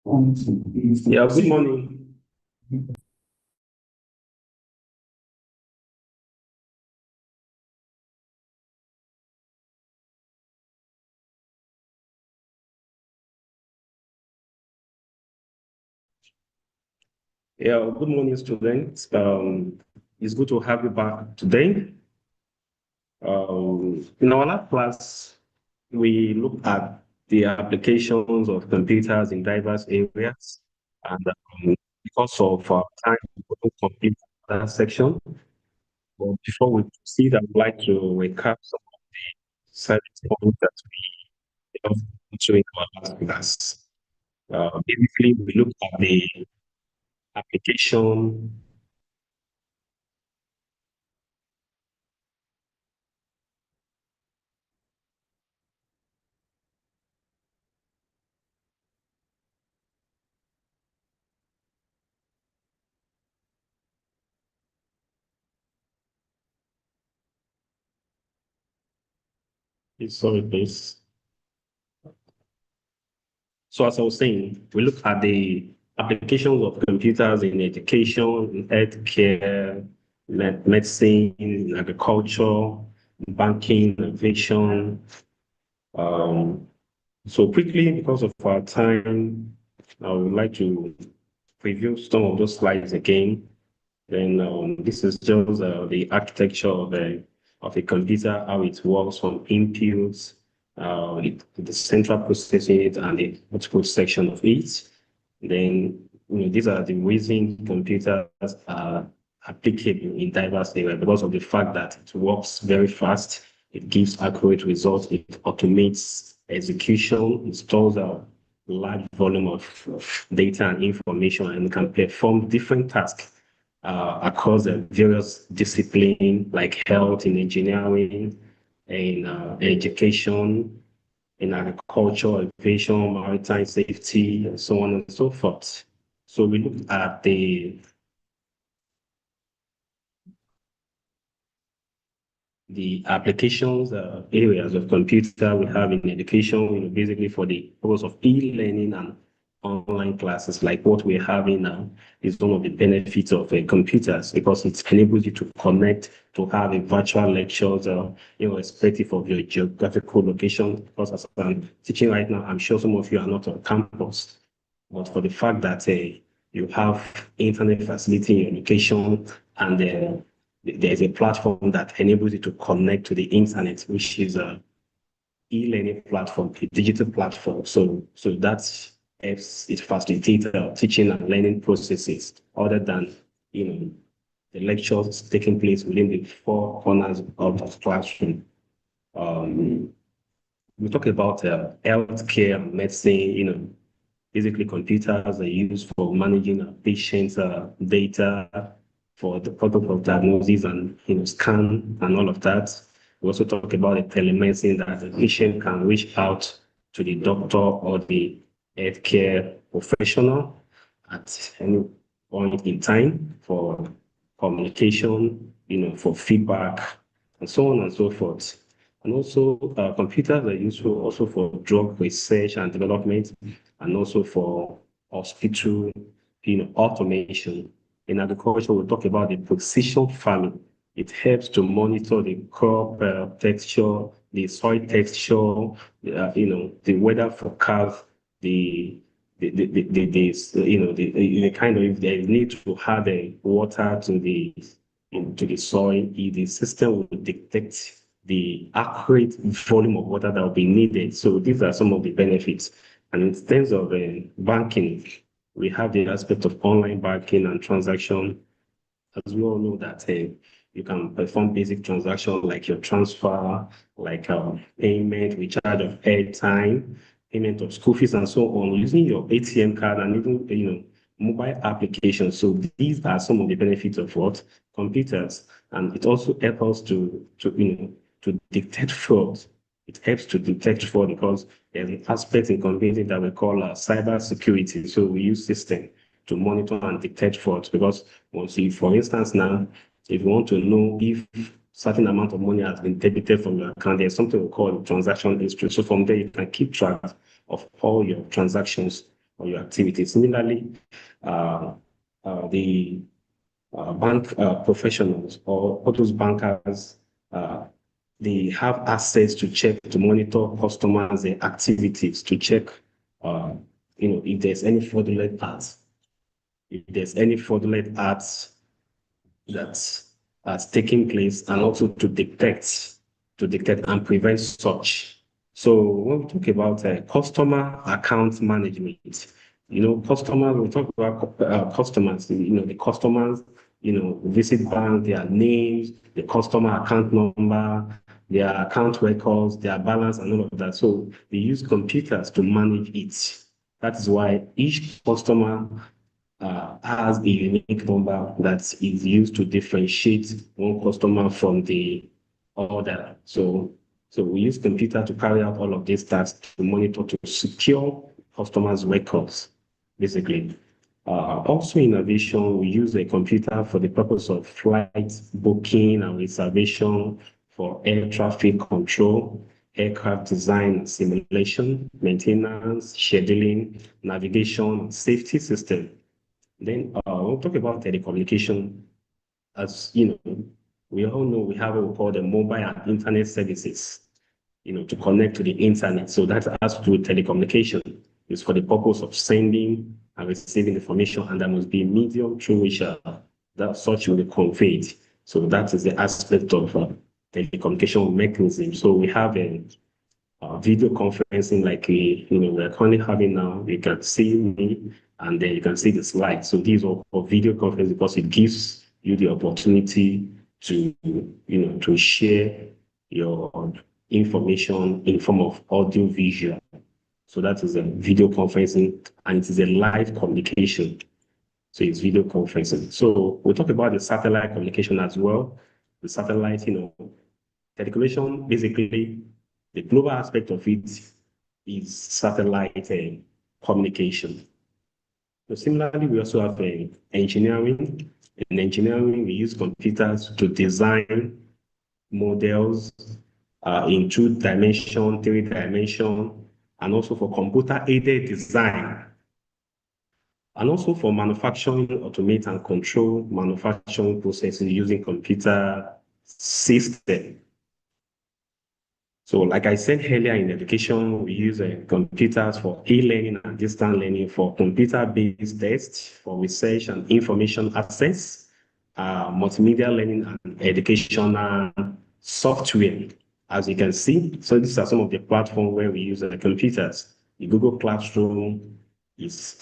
Yeah, good morning. Yeah, good morning, students. It's good to have you back today. In our last class, we looked at the applications of computers in diverse areas, and because of time, we couldn't complete that section. But before we proceed, I would like to recap some certain points that we have in our last class. Basically, we looked at the application. Sorry, please. So as I was saying, we look at the applications of computers in education, in healthcare, medicine, in agriculture, banking, aviation. Um, so quickly, because of our time, I would like to preview some of those slides again. Then this is just the architecture of a computer, how it works from inputs, the central processing unit, and the output section of it. Then these are the reason computers are applicable in diverse areas because of the fact that it works very fast, it gives accurate results, it automates execution, it stores a large volume of data and information, and can perform different tasks across the various disciplines like health, in engineering, in education, in agriculture, aviation, maritime safety, and so on and so forth. So we looked at the applications areas of computer we have in education, basically for the purpose of e-learning and online classes like what we're having now is one of the benefits of computers because it enables you to connect, to have a virtual lectures, irrespective of your geographical location. Because as I'm teaching right now, I'm sure some of you are not on campus, but for the fact that you have internet facility in your location and there's a platform that enables you to connect to the internet, which is a e-learning platform, a digital platform. So that's it facilitates teaching and learning processes other than the lectures taking place within the four corners of the classroom. Um, we talk about healthcare, medicine, basically computers are used for managing patients' data for the purpose of diagnosis and scan and all of that. We also talk about the telemedicine that the patient can reach out to the doctor or the healthcare professional at any point in time for communication, for feedback, and so on and so forth. And also, computers are useful also for drug research and development, and also for hospital, automation. In agriculture, we'll talk about the precision farming. It helps to monitor the crop texture, the soil texture, the weather forecast, the kind of if they need to add water to the soil, the system will detect the accurate volume of water that will be needed. So these are some of the benefits. And in terms of banking, we have the aspect of online banking and transaction. As we all know that you can perform basic transactions like your transfer, like payment, recharge of airtime, payment of school fees, and so on, using your ATM card and even mobile applications. So these are some of the benefits of what computers, and it also helps us to detect fraud. It helps to detect fraud because there's an aspect in computing that we call cyber security. So we use system to monitor and detect fraud because once you, for instance, now, if you want to know if certain amount of money has been debited from your account, there's something we call transaction history. So from there, you can keep track of all your transactions or your activity. Similarly, uh, the bank professionals or all those bankers, uh, they have access to check, to monitor customers' activities, to check, uh, if there's any fraudulent acts, if there's any fraudulent acts that has taken place, and also to detect and prevent such. So when we talk about customer account management, customers, we talk about customers, the customers, visit bank, their names, the customer account number, their account records, their balance, and all of that. So they use computers to manage it. That is why each customer has a unique number that is used to differentiate one customer from the other. So we use computer to carry out all of these tasks to monitor, to secure customers' records, basically. Also in aviation, we use a computer for the purpose of flight booking and reservation, for air traffic control, aircraft design and simulation, maintenance, scheduling, navigation, safety system. Then we'll talk about telecommunication. As you know, we all know we have what we call the mobile and internet services, to connect to the internet. So that has to do with telecommunication. It's for the purpose of sending and receiving information, and there must be a medium through which that such will be conveyed. So that is the aspect of telecommunication mechanism. So we have a video conferencing like we're currently having now. You can see me and then you can see the slides. So these are for video conference because it gives you the opportunity to share your information in form of audio visual. So that is a video conferencing, and it is a live communication. So it's video conferencing. So we'll talk about the satellite communication as well. The satellite, telecommunication, basically, the global aspect of it is satellite communication. So similarly, we also have engineering. In engineering, we use computers to design models in 2 dimension, 3 dimension, and also for computer-aided design, and also for manufacturing, automate and control manufacturing processes using computer system. So like I said earlier, in education, we use computers for e-learning and distance learning, for computer-based tests, for research and information access, multimedia learning and educational software, as you can see. So these are some of the platforms where we use the computers. The Google Classroom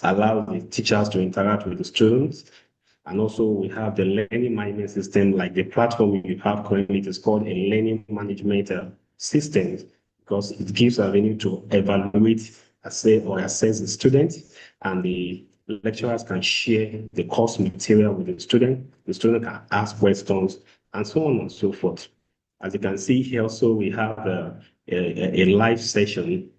allows the teachers to interact with the students. And also we have the learning management system, like the platform we have currently. It is called a learning management system, because it gives a venue to evaluate, assess the student, and the lecturers can share the course material with the student can ask questions, and so on and so forth. As you can see here, also we have a live session,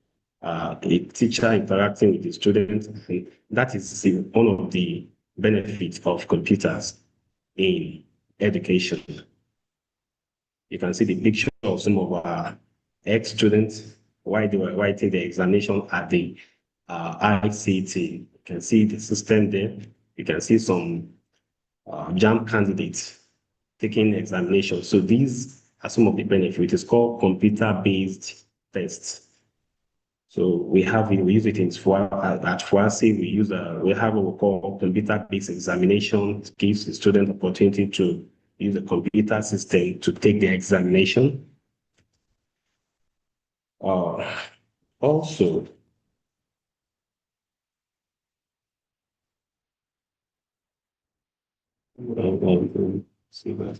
a teacher interacting with the student. And that is one of the benefits of computers in education. You can see the picture of some of our ex-students while they were writing the examination at the ICT. You can see the system there. You can see some JAM candidates taking examination. So these are some of the benefits. It's called computer-based tests. So we use it at FOASI. We have what we call computer-based examination. It gives the student opportunity to use a computer system to take the examination. Also, see that.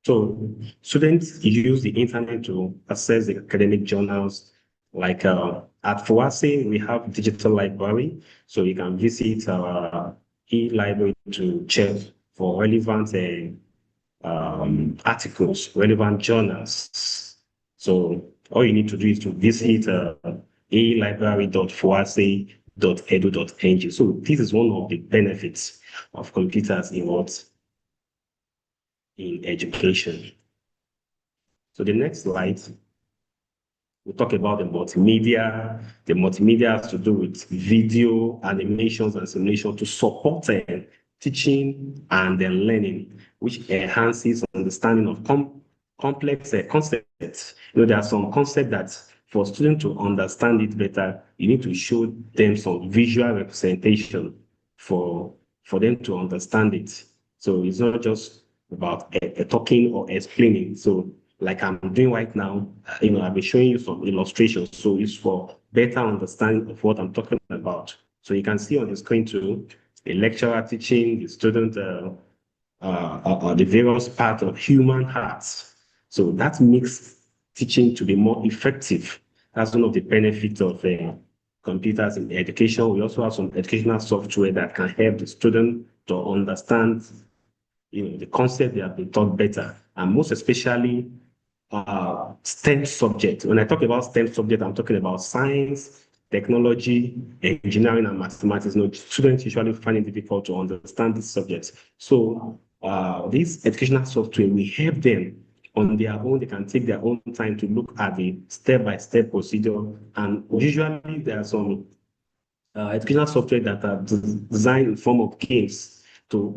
So students use the internet to access the academic journals. Like at FOASI, we have digital library, so you can visit our e-library to check for relevant articles, relevant journals. So all you need to do is to visit alibrary.foase.edu.ng. So this is one of the benefits of computers in what in education. So the next slide, we'll talk about the multimedia. The multimedia has to do with video, animations, and simulation to support teaching and learning, which enhances understanding of complex concepts. There are some concepts that for students to understand it better, you need to show them some visual representation for, for them to understand it. So it's not just about talking or explaining. So like I'm doing right now, I'll be showing you some illustrations. So it's for better understanding of what I'm talking about. So you can see on the screen too, a lecturer teaching the student the various parts of human hearts. So that makes teaching to be more effective. That's one of the benefits of computers in education. We also have some educational software that can help the student to understand the concept they have been taught better, and most especially STEM subject. When I talk about STEM subject, I'm talking about science, technology, engineering, and mathematics. Students usually find it difficult to understand these subjects. So this educational software will help them on their own. They can take their own time to look at the step-by-step procedure. And usually there are some educational software that are designed in form of games to,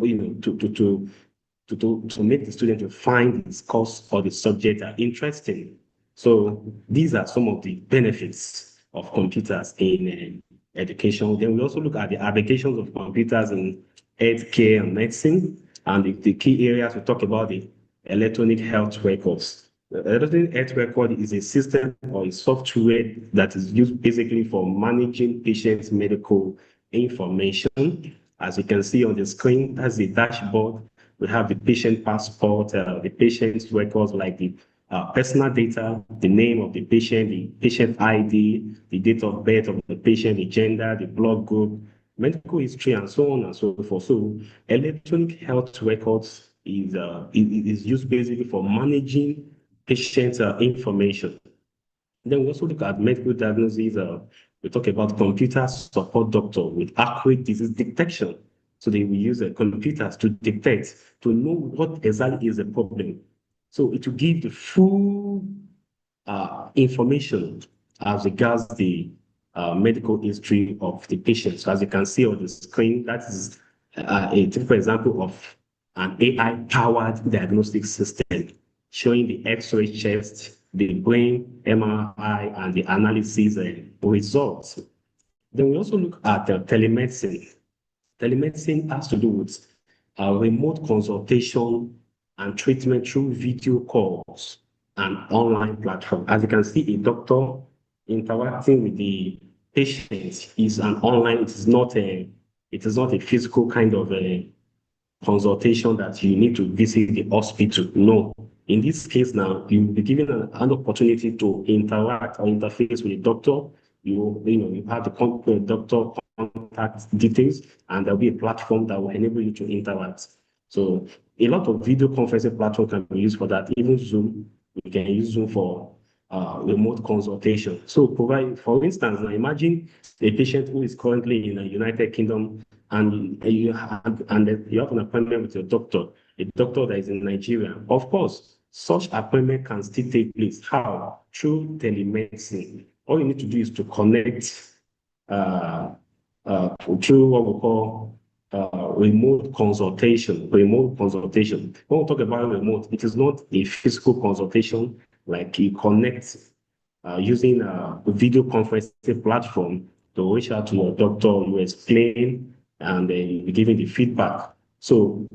to make the student to find this course or the subject are interesting. So these are some of the benefits of computers in education. Then we also look at the applications of computers in healthcare and medicine. And the key areas we talk about the electronic health records. The electronic health record is a system or a software that is used basically for managing patients' medical information. As you can see on the screen, that's the dashboard. We have the patient passport, the patient's records like the personal data, the name of the patient ID, the date of birth of the patient, the gender, the blood group, medical history, and so on and so forth. So electronic health records is used basically for managing patient information. Then we also look at medical diagnosis. We talk about computer support doctor with accurate disease detection. So they will use computers to detect, to know what exactly is the problem. So it will give the full information as regards the medical history of the patient. So as you can see on the screen, that is a typical example of an AI-powered diagnostic system showing the X-ray chest, the brain MRI, and the analysis results. Then we also look at telemedicine. Telemedicine has to do with remote consultation and treatment through video calls and online platform. As you can see, a doctor interacting with the patient is an online. It is not a physical kind of a consultation that you need to visit the hospital. No. In this case now, you'll be given an opportunity to interact or interface with the doctor. You have the doctor contact details, and there'll be a platform that will enable you to interact. So a lot of video conferencing platforms can be used for that. Even Zoom, we can use Zoom for remote consultation. So provide, for instance, now imagine a patient who is currently in the United Kingdom and you have an appointment with your doctor, a doctor that is in Nigeria. Of course, such appointment can still take place. How? Through telemedicine. All you need to do is to connect uh, through what we call remote consultation. Remote consultation. When we talk about remote, it is not a physical consultation like you connect using a video conferencing platform to reach out to your doctor, you explain, and then you be giving the feedback. So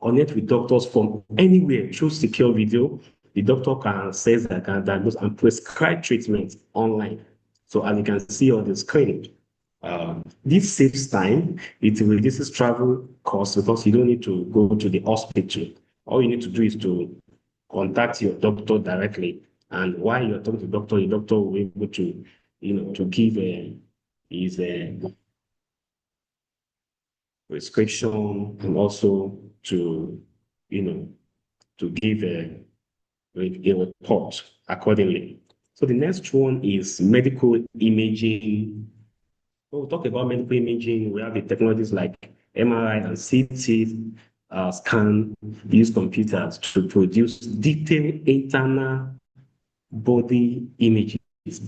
connect with doctors from anywhere through secure video. The doctor can assess, that can diagnose and prescribe treatment online. So as you can see on the screen, this saves time. It reduces travel costs because you don't need to go to the hospital. All you need to do is to contact your doctor directly. And while you're talking to the doctor will be able to, to give his prescription and also to, you know, to give a report accordingly. So the next one is medical imaging. When we talk about medical imaging, we have the technologies like MRI and CT scan, use computers to produce detailed internal body images,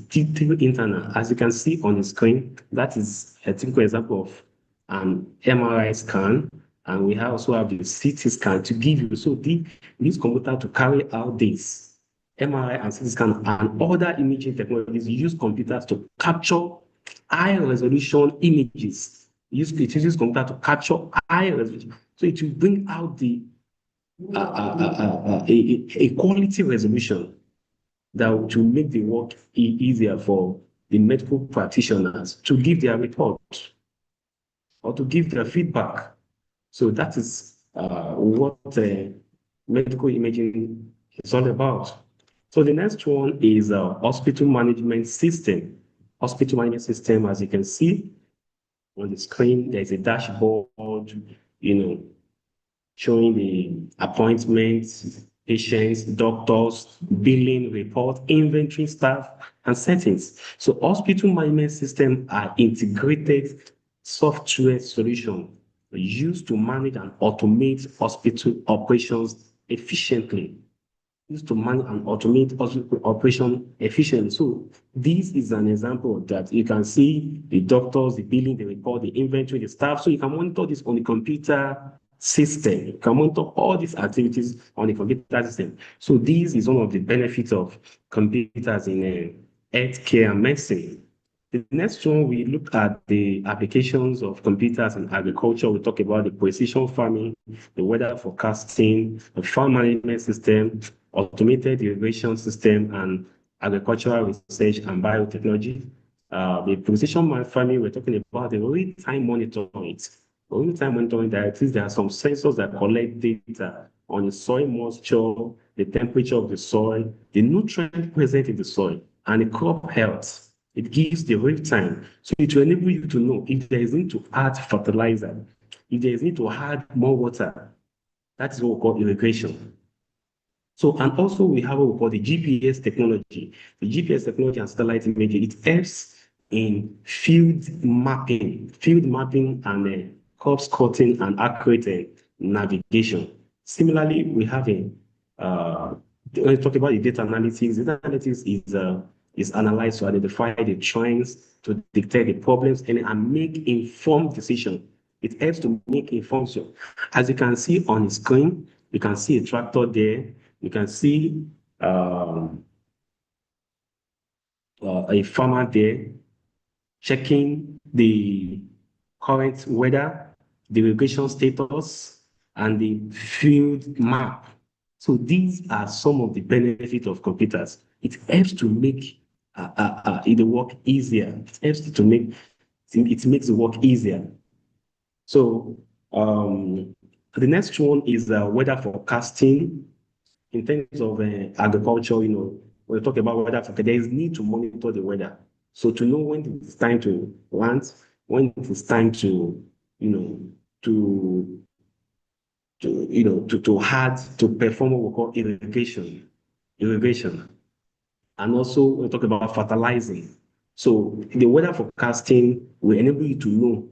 detailed internal. As you can see on the screen, that is a typical example of an MRI scan. And we also have the CT scan to give you. So these computer to carry out this MRI and CT scan and other imaging technologies use computers to capture high resolution images. It uses computer to capture high resolution. So it will bring out the a quality resolution that will make the work easier for the medical practitioners to give their report or to give their feedback. So that is what medical imaging is all about. So the next one is hospital management system. Hospital management system, as you can see on the screen, there's a dashboard, you know, showing the appointments, patients, doctors, billing report, inventory staff, and settings. So hospital management systems are integrated software solutions used to manage and automate hospital operations efficiently. Used to manage and automate hospital operation efficiently. So this is an example of that. You can see the doctors, the billing, the report, the inventory, the staff. So you can monitor this on the computer system. You can monitor all these activities on the computer system. So this is one of the benefits of computers in healthcare and medicine. The next one, we look at the applications of computers in agriculture. We talk about the precision farming, the weather forecasting, the farm management system, automated irrigation system, and agricultural research and biotechnology. The precision farming, we're talking about the real-time monitoring. Real-time monitoring, that is, there are some sensors that collect data on the soil moisture, the temperature of the soil, the nutrient present in the soil, and the crop health. It gives the real time. So it will enable you to know if there is need to add fertilizer, if there is need to add more water. That is what we call irrigation. So, and also we have what we call the GPS technology. The GPS technology and satellite imaging, it helps in field mapping and crop scouting and accurate navigation. Similarly, we have when we talk about the data analytics is analyzed to identify the trends, to detect the problems, and make informed decisions. It helps to make informed decisions. As you can see on the screen, you can see a tractor there. You can see a farmer there checking the current weather, the irrigation status, and the field map. So these are some of the benefits of computers. It helps to make the work easier. It makes the work easier. So the next one is weather forecasting. In terms of agriculture, when we talk about weather forecast, there is need to monitor the weather. So to know when it's time to plant, when it is time to, to to perform what we call irrigation. And also we talk about fertilizing. So the weather forecasting will enable you to know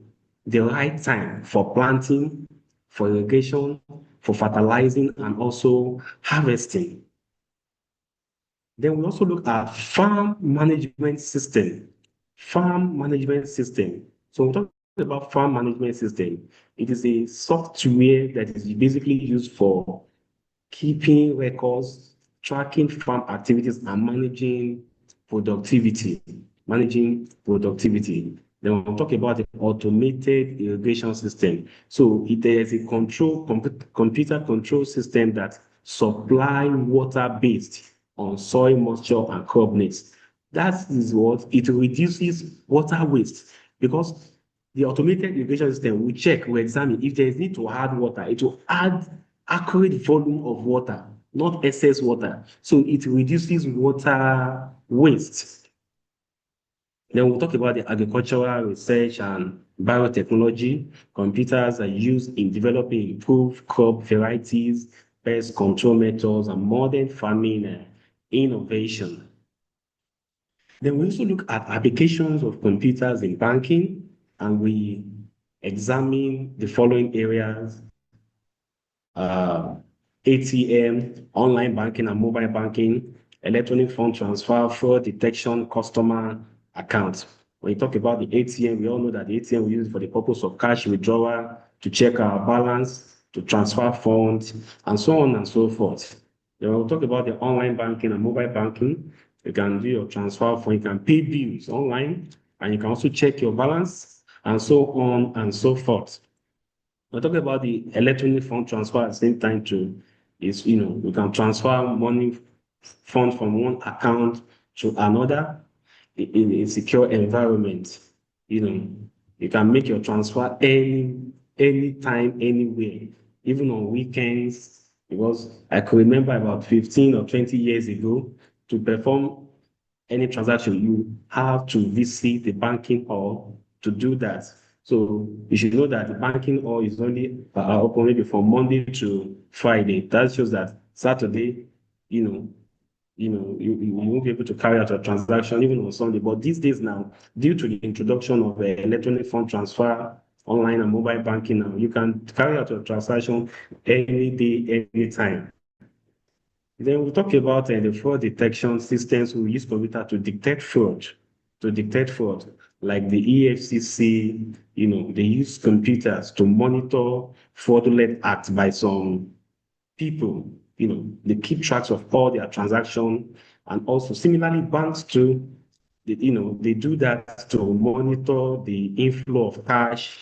the right time for planting, for irrigation, for fertilizing, and also harvesting. Then we also look at farm management system. Farm management system. So we talk about farm management system. It is a software that is basically used for keeping records, tracking farm activities, and managing productivity. Managing productivity. Then we'll talk about the automated irrigation system. So there is a computer control system that supply water based on soil moisture and crop needs. That is what it reduces water waste because the automated irrigation system will check, will examine if there is need to add water. It will add accurate volume of water, not excess water. So it reduces water waste. Then we'll talk about the agricultural research and biotechnology. Computers are used in developing improved crop varieties, pest control methods, and modern farming innovation. Then we also look at applications of computers in banking, and we examine the following areas: uh, ATM, online banking and mobile banking, electronic fund transfer, fraud detection, customer accounts. When you talk about the ATM, we all know that the ATM we use for the purpose of cash withdrawal, to check our balance, to transfer funds, and so on and so forth. Then we'll talk about the online banking and mobile banking. You can do your transfer for, you can pay bills online, and you can also check your balance, and so on and so forth. We're talking about the electronic fund transfer at the same time too. Is, you can transfer money, funds from one account to another in a secure environment. You know, you can make your transfer any time, anywhere, even on weekends. Because I could remember about 15 or 20 years ago, to perform any transaction, you have to visit the banking hall to do that. So you should know that the banking hall is only open maybe from Monday to Friday. That shows that Saturday, you know, you won't be able to carry out a transaction even on Sunday. But these days now, due to the introduction of electronic fund transfer, online and mobile banking now, you can carry out a transaction any day, anytime. Then we talk about the fraud detection systems. We use computer to detect fraud, like the EFCC. They use computers to monitor fraudulent acts by some people. They keep tracks of all their transactions, and also similarly, banks too. They do that to monitor the inflow of cash,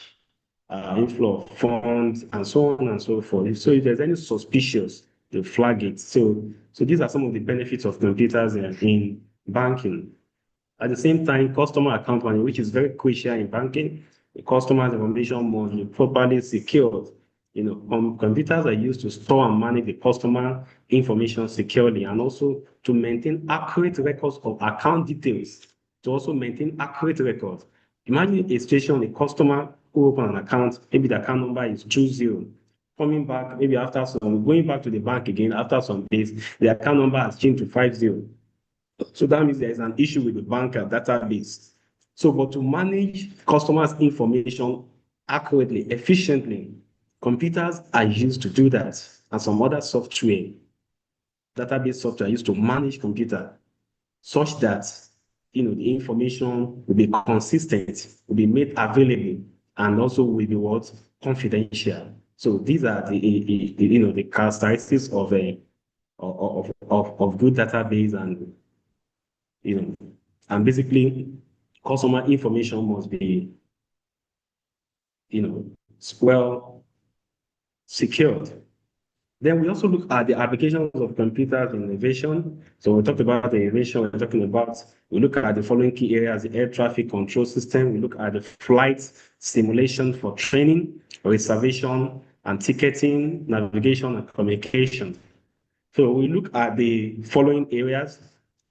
inflow of funds, and so on and so forth. So if there's any suspicious, they flag it. So these are some of the benefits of computers in banking. At the same time, customer account management, which is very crucial in banking, the customer's information must be properly secured. Computers are used to store and manage the customer information securely, and also to maintain accurate records of account details, to also maintain accurate records. Imagine a situation, a customer who open an account, maybe the account number is 20, coming back, maybe going back to the bank again after some days, the account number has changed to 50. So that means there is an issue with the banker database. So, but to manage customers' information accurately, efficiently, computers are used to do that, and some other software, database software, used to manage computer, such that the information will be consistent, will be made available, and also will be what, confidential. So these are the characteristics of a of good database, and basically customer information must be well secured. Then we also look at the applications of computers in aviation. So we talked about the aviation, we look at the following key areas: the air traffic control system, we look at the flight simulation for training, reservation and ticketing, navigation and communication. So we look at the following areas.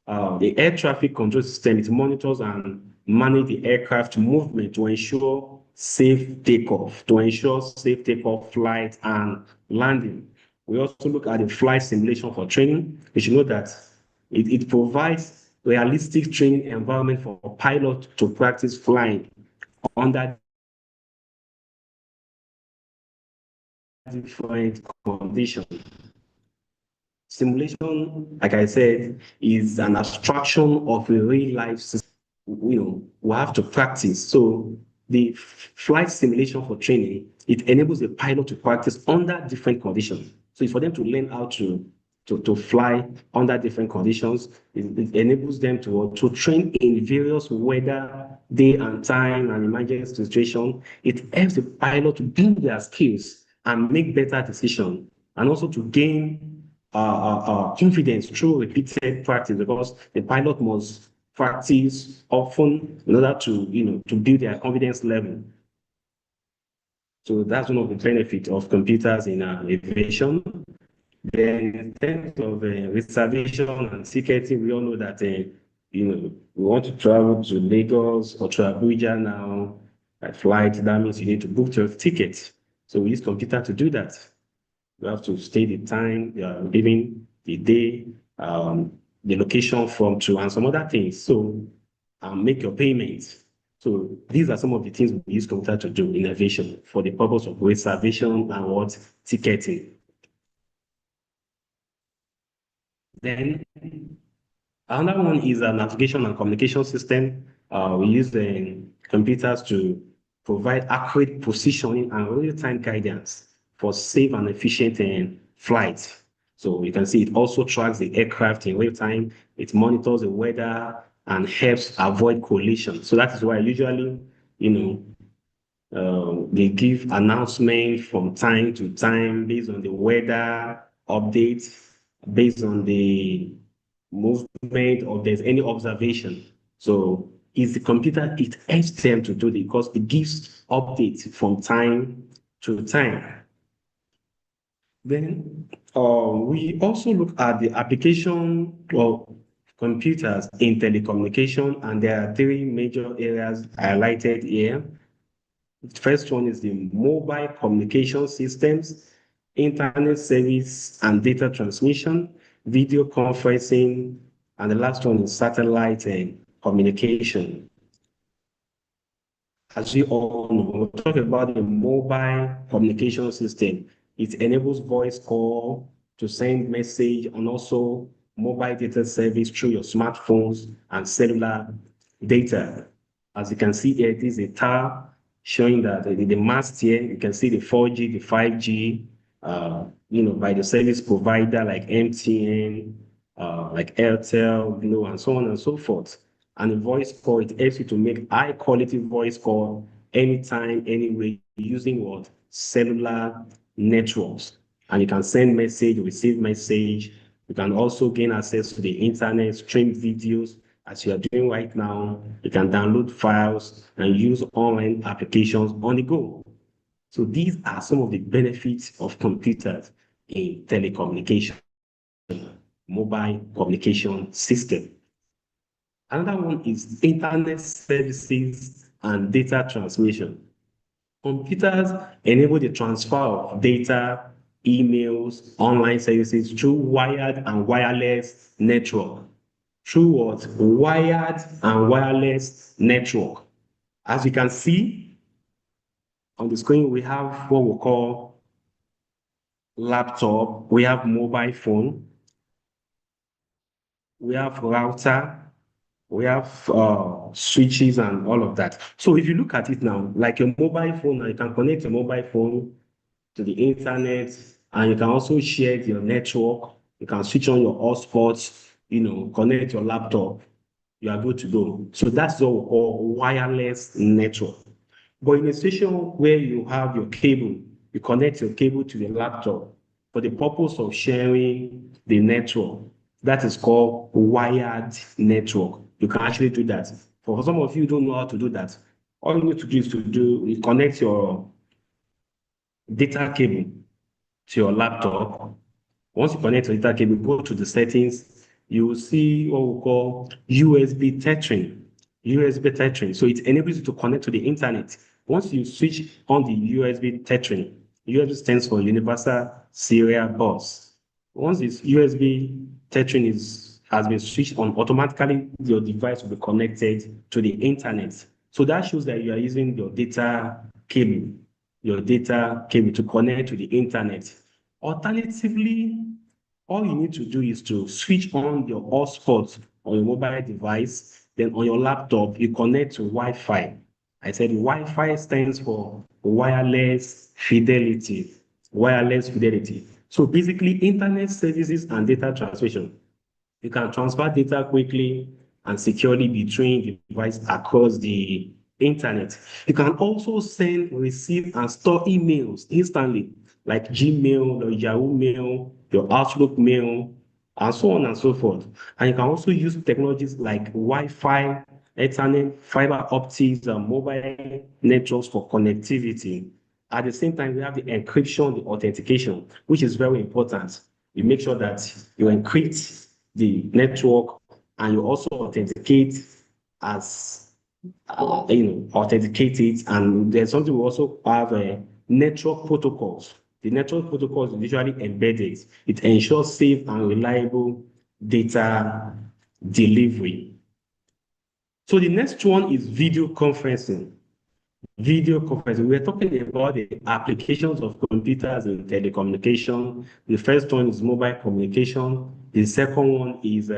The air traffic control system, it monitors and manages the aircraft movement to ensure safe takeoff, flight, and landing. We also look at the flight simulation for training. You should know that it provides realistic training environment for pilots to practice flying under different conditions. Simulation, like I said, is an abstraction of a real life system. We have to practice. So the flight simulation for training, it enables the pilot to practice under different conditions. So it's for them to learn how to fly under different conditions. It enables them to train in various weather, day and time, and emergency situation. It helps the pilot to build their skills and make better decisions, and also to gain confidence through repeated practice, because the pilot must practice often in order to build their confidence level. So that's one of the benefits of computers in aviation. Then in terms of reservation and ticketing, we all know that we want to travel to Lagos or to Abuja now, a flight. That means you need to book your ticket. So we use computer to do that. You have to state the time, even the day, the location from to, and some other things. So make your payments. So these are some of the things we use computer to do in aviation for the purpose of reservation and what ticketing. Then another one is a navigation and communication system. We use the computers to provide accurate positioning and real-time guidance for safe and efficient flights. So you can see it also tracks the aircraft in real time. It monitors the weather and helps avoid collision. So that is why usually, you know, they give announcements from time to time based on the weather updates, based on the movement or there's any observation. So it's the computer, it helps them to do it because it gives updates from time to time. Then we also look at the application of computers in telecommunication, and there are three major areas highlighted here. The first one is the mobile communication systems, internet service and data transmission, video conferencing, and the last one is satellite and communication. As you all know, we'll talk about the mobile communication system. It enables voice call to send message and also mobile data service through your smartphones and cellular data. As you can see here, it is a tab showing that the mast here, you can see the 4G, the 5G, by the service provider like MTN, like Airtel, Glo, and so on and so forth. And the voice call, it helps you to make high quality voice call anytime, anywhere, using what? Cellular networks. And you can send message, receive message. You can also gain access to the internet, stream videos, as you are doing right now. You can download files and use online applications on the go. So these are some of the benefits of computers in telecommunication, mobile communication system. Another one is internet services and data transmission. Computers enable the transfer of data, emails, online services through wired and wireless network. Through what? Wired and wireless network. As you can see on the screen, we have what we call laptop, we have mobile phone, we have router, we have switches and all of that. So if you look at it now, like your mobile phone, now you can connect your mobile phone to the internet, and you can also share your network. You can switch on your hotspots, connect your laptop. You are good to go. So that's what we call wireless network. But in a station where you have your cable, you connect your cable to the laptop for the purpose of sharing the network. That is called wired network. You can actually do that. For some of you who don't know how to do that, all you need to do is connect your data cable to your laptop. Once you connect your data cable, go to the settings, you will see what we call USB tethering. USB tethering. So it enables you to connect to the internet. Once you switch on the USB tethering, USB stands for Universal Serial Bus. Once this USB tethering has been switched on, automatically your device will be connected to the internet. So that shows that you are using your data cable to connect to the internet. Alternatively, all you need to do is to switch on your hotspot on your mobile device. Then on your laptop, you connect to Wi-Fi. I said Wi-Fi stands for wireless fidelity. Wireless fidelity. So basically, internet services and data transmission. You can transfer data quickly and securely between the device across the internet. You can also send, receive, and store emails instantly, like Gmail, your Yahoo Mail, your Outlook Mail, and so on and so forth. And you can also use technologies like Wi-Fi, Ethernet, fiber optics, and mobile networks for connectivity. At the same time, we have the encryption, the authentication, which is very important. You make sure that you encrypt the network and you also authenticate as authenticate it. And there's something we also have network protocols. The network protocol is usually embedded. It ensures safe and reliable data delivery. So the next one is video conferencing. Video conferencing. We're talking about the applications of computers in telecommunication. The first one is mobile communication. The second one is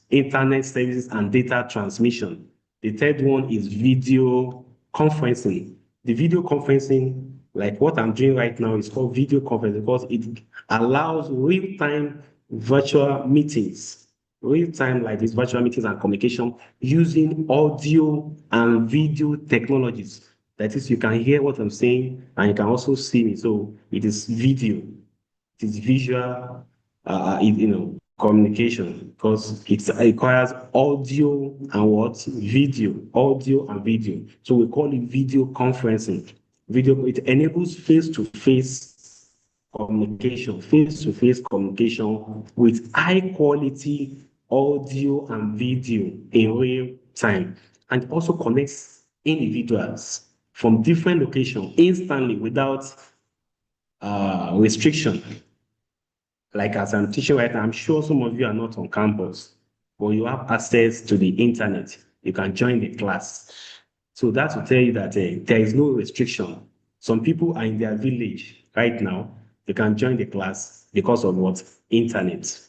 internet services and data transmission. The third one is video conferencing. The video conferencing, like what I'm doing right now, is called video conferencing because it allows real-time virtual meetings, real-time like these virtual meetings and communication using audio and video technologies. That is, you can hear what I'm saying and you can also see me. So it is video, it is visual, communication because it requires audio and what? Video, audio and video. So we call it video conferencing. Video, it enables face-to-face communication with high quality audio and video in real time, and also connects individuals from different locations instantly without restriction. Like as I'm teaching right now, I'm sure some of you are not on campus, but you have access to the internet. You can join the class. So that will tell you that there is no restriction. Some people are in their village right now. They can join the class because of what? Internet.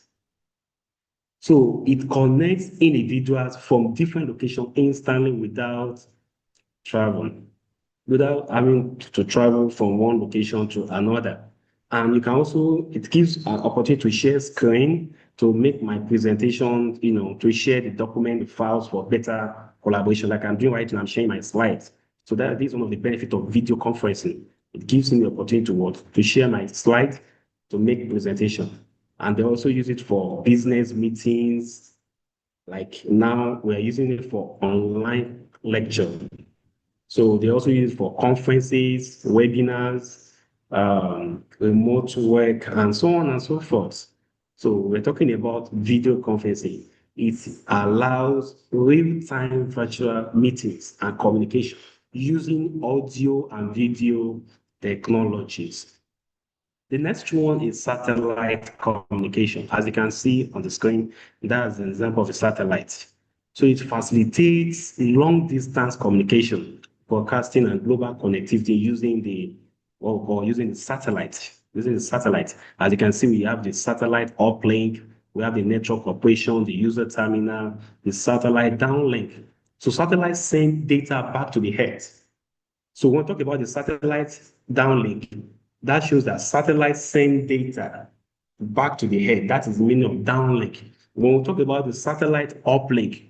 So it connects individuals from different locations instantly without travel, without having to travel from one location to another. And you can also, it gives an opportunity to share screen, to make my presentation, to share the document, the files for better collaboration. Like I'm doing right now, I'm sharing my slides. So that is one of the benefits of video conferencing. It gives me the opportunity to what? To share my slides, to make presentation. And they also use it for business meetings. Like now we're using it for online lecture. So they also use it for conferences, webinars, remote work, and so on and so forth. So we're talking about video conferencing. It allows real-time virtual meetings and communication using audio and video technologies. The next one is satellite communication. As you can see on the screen, that's an example of a satellite. So it facilitates long distance communication, broadcasting and global connectivity using using the satellite. Using the satellite. As you can see, we have the satellite uplink, we have the network operation, the user terminal, the satellite downlink. So satellites send data back to the Earth. So when we talk about the satellite downlink, that shows that satellites send data back to the head. That is the meaning of downlink. When we talk about the satellite uplink,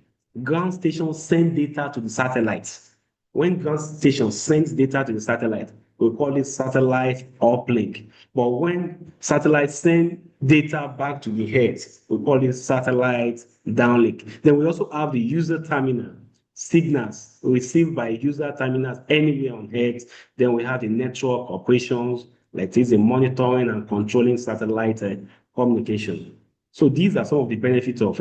ground stations send data to the satellites. When ground station sends data to the satellite, we call it satellite uplink. But when satellites send data back to the head, we call it satellite downlink. Then we also have the user terminal. Signals received by user terminals anywhere on Earth. Then we have the network operations, like this, the monitoring and controlling satellite communication. So these are some of the benefits of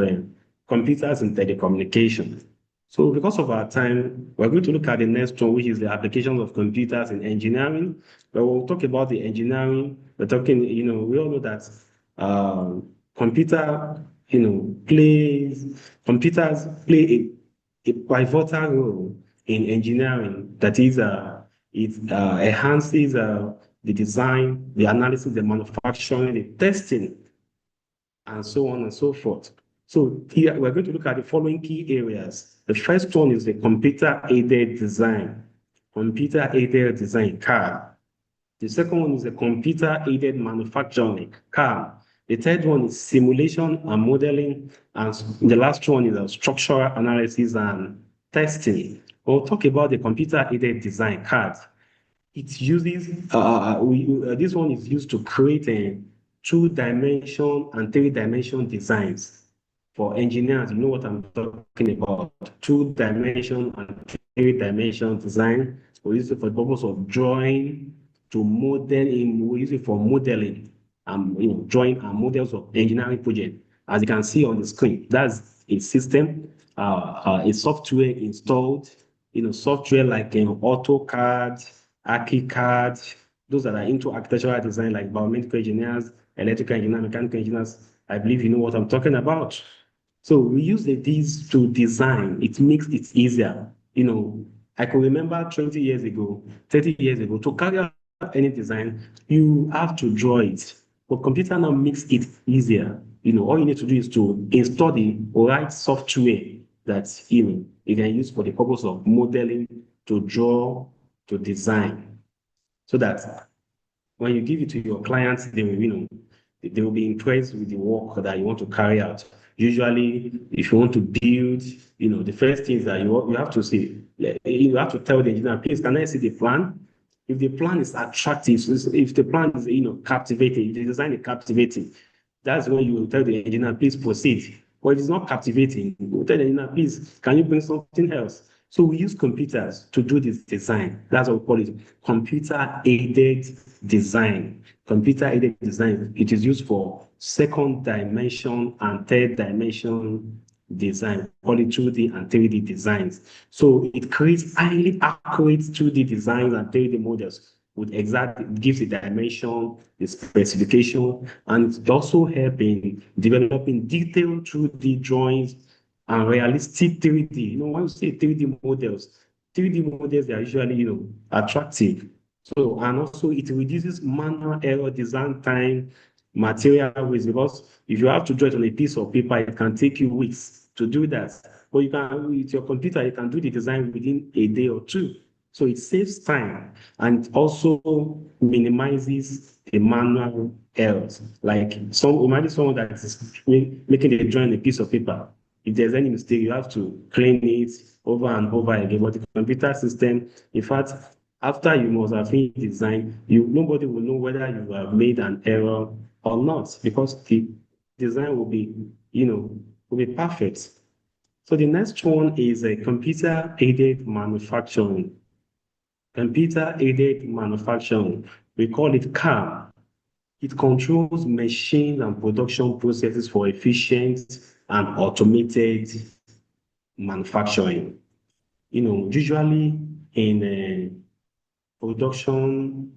computers and telecommunication. So because of our time, we're going to look at the next one, which is the applications of computers in engineering. But we'll talk about the engineering. We're talking, we all know that computer, computers play a pivotal role in engineering. That is, it enhances the design, the analysis, the manufacturing, the testing, and so on and so forth. So here we're going to look at the following key areas. The first one is the computer-aided design. Computer-aided design, CAD. The second one is the computer-aided manufacturing, CAM. The third one is simulation and modeling. And the last one is structural analysis and testing. We'll talk about the computer-aided design, CAD. It uses, this one is used to create a two-dimension and three-dimension designs for engineers. You know what I'm talking about, two-dimension and three-dimension design. We use it for the purpose of drawing, to model we use it for modeling, drawing and models of engineering project. As you can see on the screen, that's a system, a software installed, software like AutoCAD, ArchiCAD, those that are into architectural design, like biomedical engineers, electrical engineers, mechanical engineers. I believe you know what I'm talking about. So we use these to design. It makes it easier. I can remember 20 years ago, 30 years ago, to carry out any design, you have to draw it. But computer now makes it easier. All you need to do is to install the right software that you can use for the purpose of modeling, to draw, to design, so that when you give it to your clients, they will be impressed with the work that you want to carry out. Usually, if you want to build, the first thing is that you have to see, you have to tell the engineer, please, can I see the plan? If the plan is attractive, if the plan is, captivating, if the design is captivating, that's when you will tell the engineer, please proceed. But if it's not captivating, you will tell the engineer, please, can you bring something else? So we use computers to do this design. That's what we call it, computer-aided design. Computer-aided design. It is used for second dimension and third dimension design, call it 2D and 3D designs. So it creates highly accurate 2D designs and 3D models with exact, it gives the dimension, the specification, and it also helps in developing detailed 2D drawings and realistic 3D. When you say 3D models, 3D models, they are usually, attractive. So, and also it reduces manual error, design time, material waste, because if you have to draw it on a piece of paper, it can take you weeks to do that. But you can, with your computer, you can do the design within a day or two. So it saves time and also minimizes the manual errors. Like imagine someone that is making a drawing on a piece of paper. If there's any mistake, you have to clean it over and over again. But the computer system, in fact, after you must have finished design, nobody will know whether you have made an error or not, because the design will be perfect. So the next one is a computer-aided manufacturing. Computer-aided manufacturing, we call it CAM. It controls machine and production processes for efficient and automated manufacturing. Usually in production,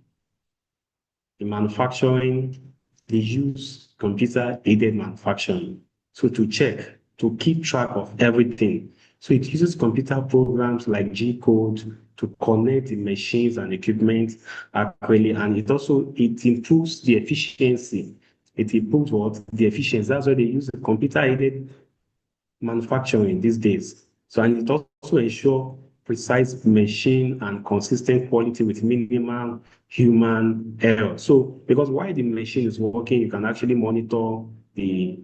in manufacturing, they use computer-aided manufacturing. So to check, to keep track of everything. So it uses computer programs like G code to connect the machines and equipment accurately, and it improves the efficiency. It improves what? The efficiency. That's why they use the computer-aided manufacturing these days. So, and it also ensure precise machine and consistent quality with minimal human error. So, because while the machine is working, you can actually monitor the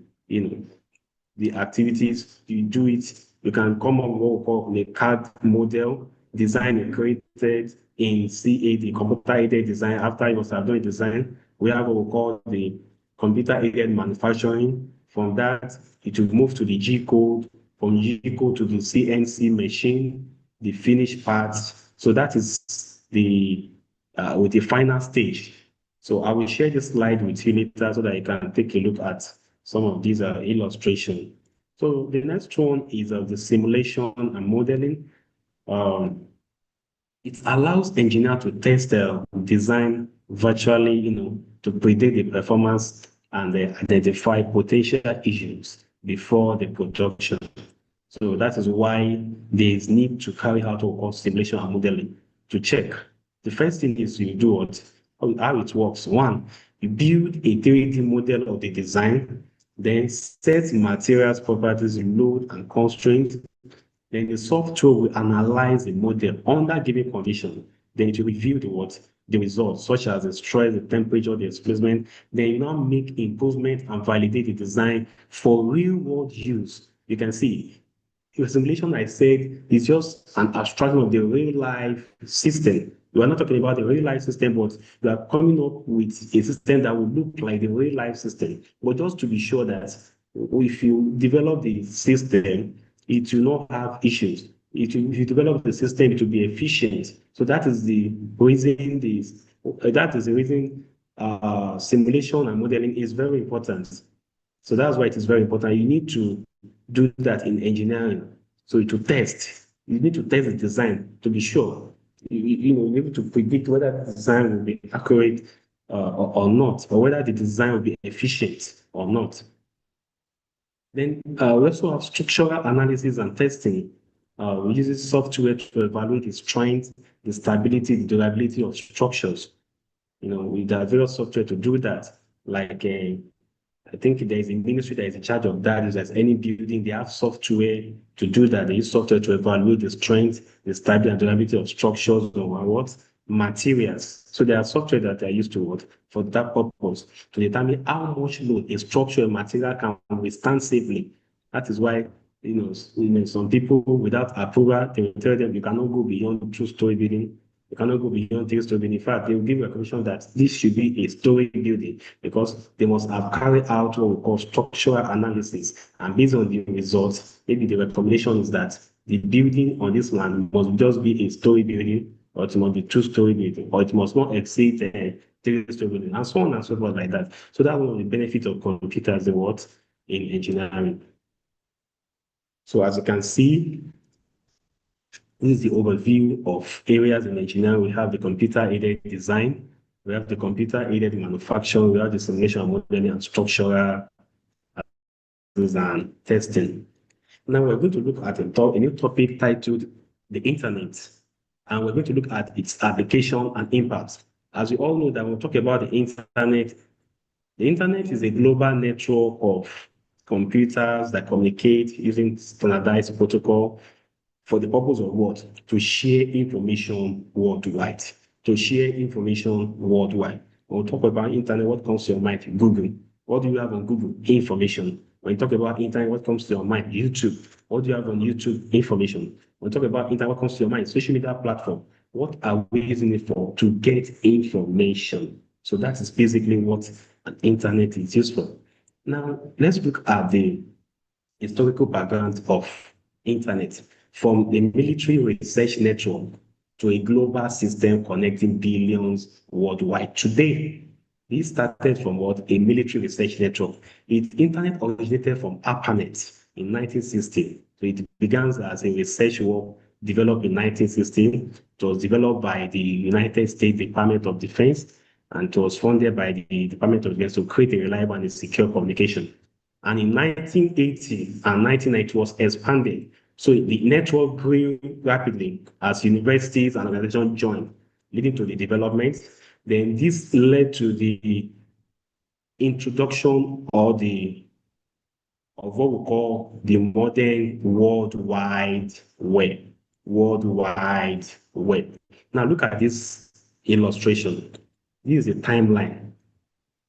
activities, you do it, you can come up with what we call a CAD model, design and created in CAD, computer-aided design. After you must have done a design, we have what we call the computer-aided manufacturing. From that, it will move to the G code, from G code to the CNC machine, the finished parts. So that is with the final stage. So I will share this slide with you later so that you can take a look at some of these illustrations. So the next one is the simulation and modeling. Um, it allows engineer to test the design virtually, to predict the performance and identify potential issues before the production. So that is why there is need to carry out what we call simulation and modeling to check. The first thing is you do how it works. One, you build a 3D model of the design, then set materials, properties, load, and constraints. Then the software will analyze the model under given condition. Then it will review the results, such as the stress, the temperature, the displacement. Then you now make improvement and validate the design for real world use. You can see your simulation, I said, is just an abstraction of the real life system. We are not talking about the real life system, but we are coming up with a system that will look like the real life system. But just to be sure that if you develop the system, it will not have issues. If you develop the system, it will be efficient. So that is the reason simulation and modeling is very important. So that's why it is very important. You need to do that in engineering. So to test, you need to test the design to be sure. be able to predict whether the design will be accurate or not, or whether the design will be efficient or not. Then we also have structural analysis and testing. We use software to evaluate the strength, the stability, the durability of structures. There are various software to do that. Like I think there is a ministry that is in charge of that. Is as any building, they have software to do that. They use software to evaluate the strength, the stability, and durability of structures or what materials. So there are software that are used to what for that purpose to determine how much load a structural material can withstand safely. That is why some people without approval they will tell them you cannot go beyond two-story building. You cannot go beyond three-story building. In fact, they will give you a recommendation that this should be a story building because they must have carried out what we call structural analysis. And based on the results, maybe the recommendation is that the building on this land must just be a story building, or it must be two-story building, or it must not exceed three-story building, and so on and so forth like that. So that's one of the benefits of computers in what in engineering. So as you can see, this is the overview of areas in engineering. We have the computer-aided design, we have the computer-aided manufacturing, we have the simulation, modeling, and structural and testing. Now we're going to look at a new topic titled the internet, and we're going to look at its application and impact. As we all know that when we talk about the internet is a global network of computers that communicate using standardized protocol for the purpose of what? To share information worldwide. To share information worldwide. When we talk about internet, what comes to your mind? Google. What do you have on Google? Information. When you talk about internet, what comes to your mind? YouTube. What do you have on YouTube? Information. When you talk about internet, what comes to your mind? Social media platform. What are we using it for? To get information. So that is basically what an internet is used for. Now, let's look at the historical background of internet from the military research network to a global system connecting billions worldwide. Today, this started from what? A military research network. Internet originated from ARPANET in 1960. So it began as a research work developed in 1960. It was developed by the United States Department of Defense and it was funded by the Department of Defense to create a reliable and a secure communication. And in 1980 and 1990, it was expanded. So the network grew rapidly as universities and organizations joined, leading to the development. Then this led to the introduction of what we call the modern World Wide Web. World Wide Web. Now look at this illustration. This is a timeline.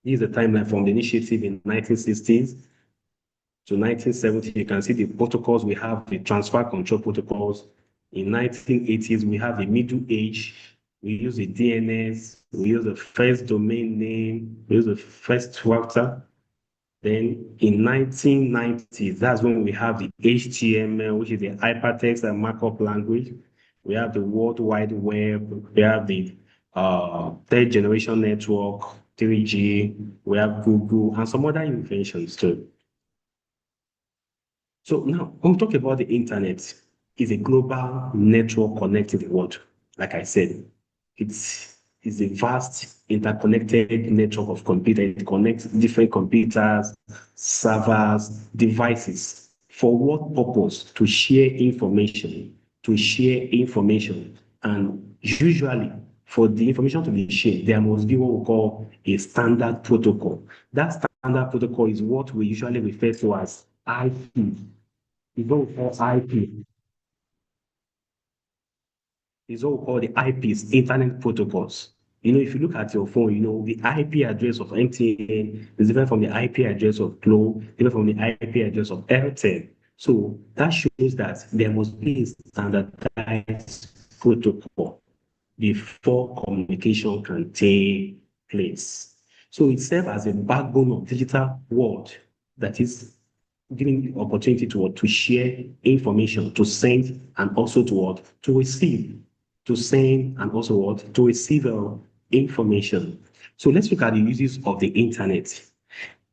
This is a timeline from the initiative in 1960s to 1970. You can see the protocols. We have the transfer control protocols. In 1980s, we have the Middle Age. We use the DNS. We use the first domain name. We use the first router. Then in 1990s, that's when we have the HTML, which is the hypertext and markup language. We have the World Wide Web. We have the third generation network, 3G. We have Google and some other inventions too. So now, when we talk about the internet, it's a global network connecting the world. Like I said, it's a vast interconnected network of computers. It connects different computers, servers, devices. For what purpose? To share information. To share information. And usually, for the information to be shared, there must be what we call a standard protocol. That standard protocol is what we usually refer to as IP. It's what we call IP. It's what we call the IPs, Internet Protocols. If you look at your phone, the IP address of MTN is different from the IP address of Glo, different from the IP address of Airtel. So that shows that there must be a standardized protocol before communication can take place. So it serves as a backbone of digital world that is giving the opportunity to share information, to send and also to receive, to send and also to receive information. So let's look at the uses of the internet.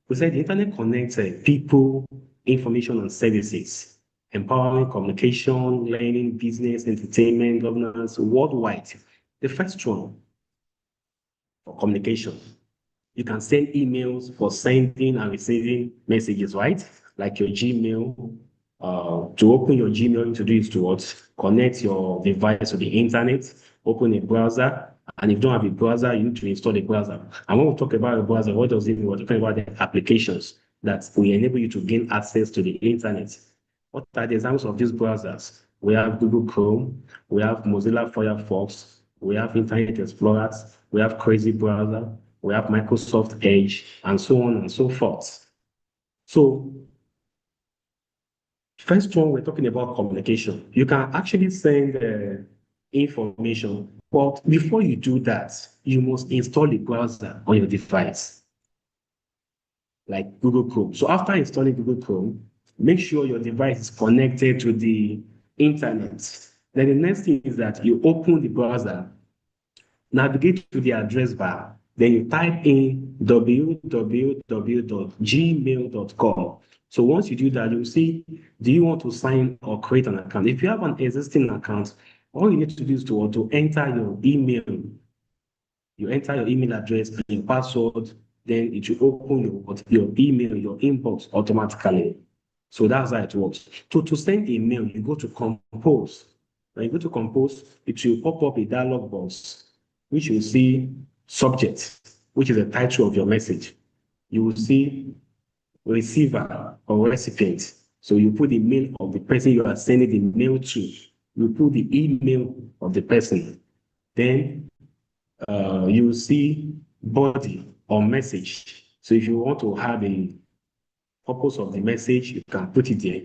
We said the internet connects people, information, and services. empowering communication, learning, business, entertainment, governance worldwide. The first one for communication. You can send emails for sending and receiving messages, right? Like your Gmail. To open your Gmail, you need to do is to what? Connect your device to the internet, open a browser. And if you don't have a browser, you need to install a browser. And when we talk about a browser, what does it mean? We're talking about the applications that will enable you to gain access to the internet. What are the examples of these browsers? We have Google Chrome, we have Mozilla Firefox, we have Internet Explorer, we have Crazy Browser, we have Microsoft Edge, and so on and so forth. So, first one, we're talking about communication. You can actually send information, but before you do that, you must install a browser on your device, like Google Chrome. So after installing Google Chrome, make sure your device is connected to the internet. Then the next thing is that you open the browser, navigate to the address bar, then you type in www.gmail.com. So once you do that, you'll see, do you want to sign or create an account? If you have an existing account, all you need to do is to enter your email. You enter your email address and your password, then it will open your email, your inbox automatically. So that's how it works. To send email, you go to compose. When you go to compose, it will pop up a dialog box, which will see subject, which is the title of your message. You will see receiver or recipient. So you put the name of the person you are sending the mail to. You put the email of the person. Then you will see body or message. So if you want to have a purpose of the message, you can put it there.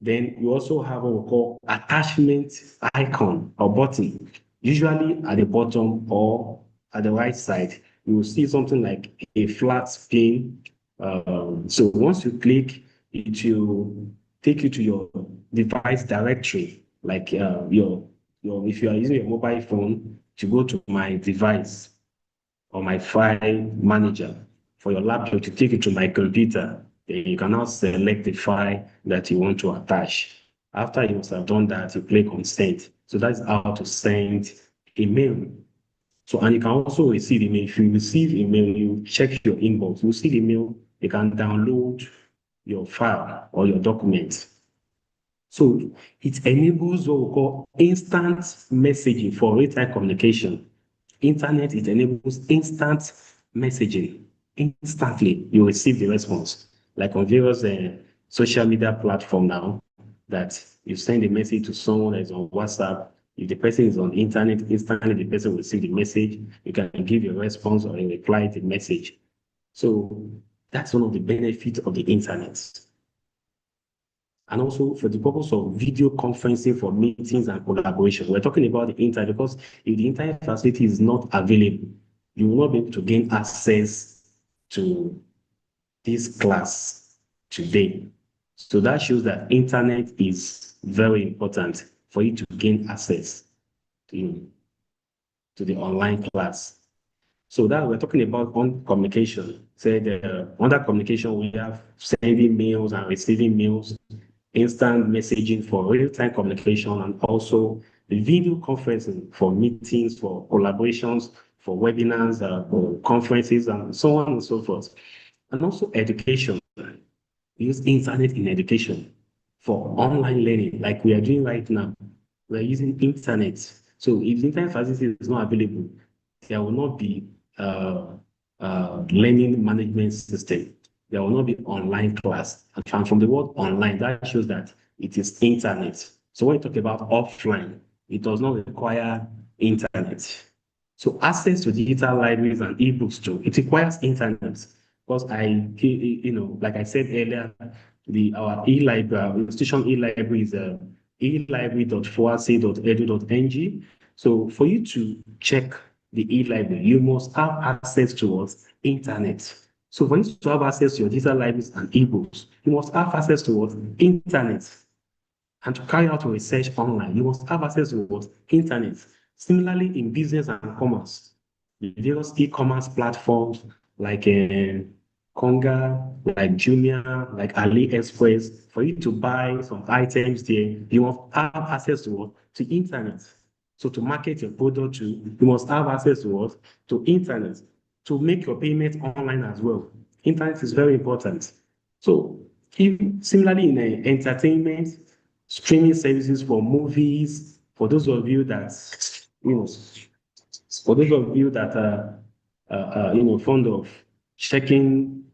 Then you also have what we call attachment icon or button. Usually at the bottom or at the right side, you will see something like a flat screen. So once you click, it will take you to your device directory, like if you are using your mobile phone, to go to my device or my file manager. For your laptop to take it to my computer, then you can now select the file that you want to attach. After you must have done that, you click on send. So that's how to send email. So, and you can also receive email. If you receive email, you check your inbox. You see the email, you can download your file or your document. So it enables what we call instant messaging for real-time communication. Internet, it enables instant messaging. Instantly, you receive the response. Like on various social media platform now, that you send a message to someone that is on WhatsApp. If the person is on the internet, instantly the person will see the message. You can give a response or a reply to the message. So that's one of the benefits of the internet. And also for the purpose of video conferencing for meetings and collaboration. We're talking about the internet because if the internet facility is not available, you will not be able to gain access to this class today. So that shows that internet is very important for you to gain access to the online class. So that we're talking about on communication. Said under communication, we have sending mails and receiving mails, instant messaging for real-time communication, and also video conferencing for meetings, for collaborations, for webinars, for conferences, and so on and so forth. And also education. We use internet in education for online learning, like we are doing right now. We are using internet. So if the internet facility is not available, there will not be learning management system. There will not be online class. And from the word online, that shows that it is internet. So when you talk about offline, it does not require internet. So access to digital libraries and ebooks too, it requires internet. Because like I said earlier, our e-library, our institution e-library is e-library.foac.edu.ng. So for you to check the e-library, you must have access towards internet. So for you to have access to your digital libraries and ebooks, you must have access towards internet. And to carry out research online, you must have access to internet. Similarly, in business and commerce, the various e-commerce platforms like Konga, like Jumia, like AliExpress. For you to buy some items there, you must have access to what? To internet. So to market your product to, you must have access to what? To internet. To make your payment online as well. Internet is very important. So if, similarly in entertainment, streaming services for movies, for those of you that, you know, for those of you that are, fond of checking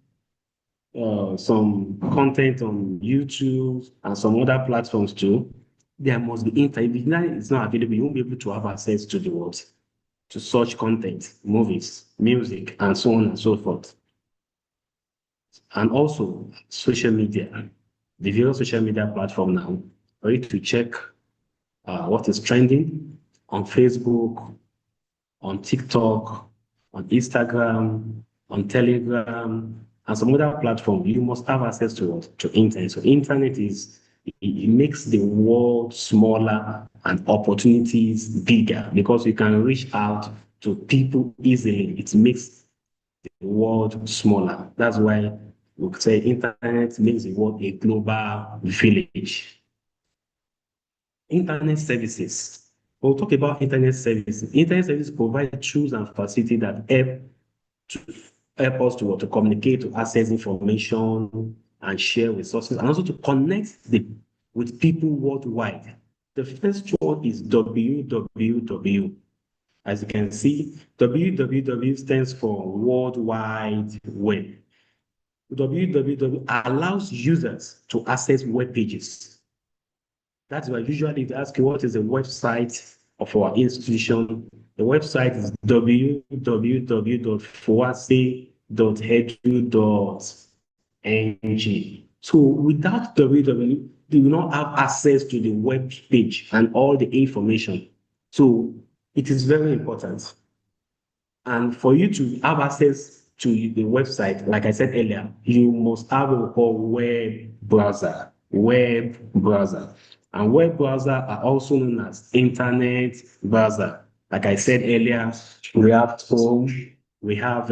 some content on YouTube and some other platforms too, there must be internet. If it's not available, you won't be able to have access to the what? To such content, movies, music, and so on and so forth. And also social media, the various social media platform now, for you to check what is trending on Facebook, on TikTok, on Instagram, on Telegram, and some other platform, you must have access to what? To internet. So internet it makes the world smaller and opportunities bigger because you can reach out to people easily. It makes the world smaller. That's why we say internet makes the world a global village. Internet services. We'll talk about internet services. Internet services provide tools and facilities that to help us to communicate, to access information and share resources, and also to connect with people worldwide. The first one is www. As you can see, www stands for World Wide Web. www allows users to access web pages. That's why usually if they ask you what is the website of our institution, the website is www.foase.edu.ng. So without www, they will not have access to the web page and all the information. So it is very important. And for you to have access to the website, like I said earlier, you must have what we call web browser. Web browser. And web browser are also known as internet browser. Like I said earlier, we have Chrome, we have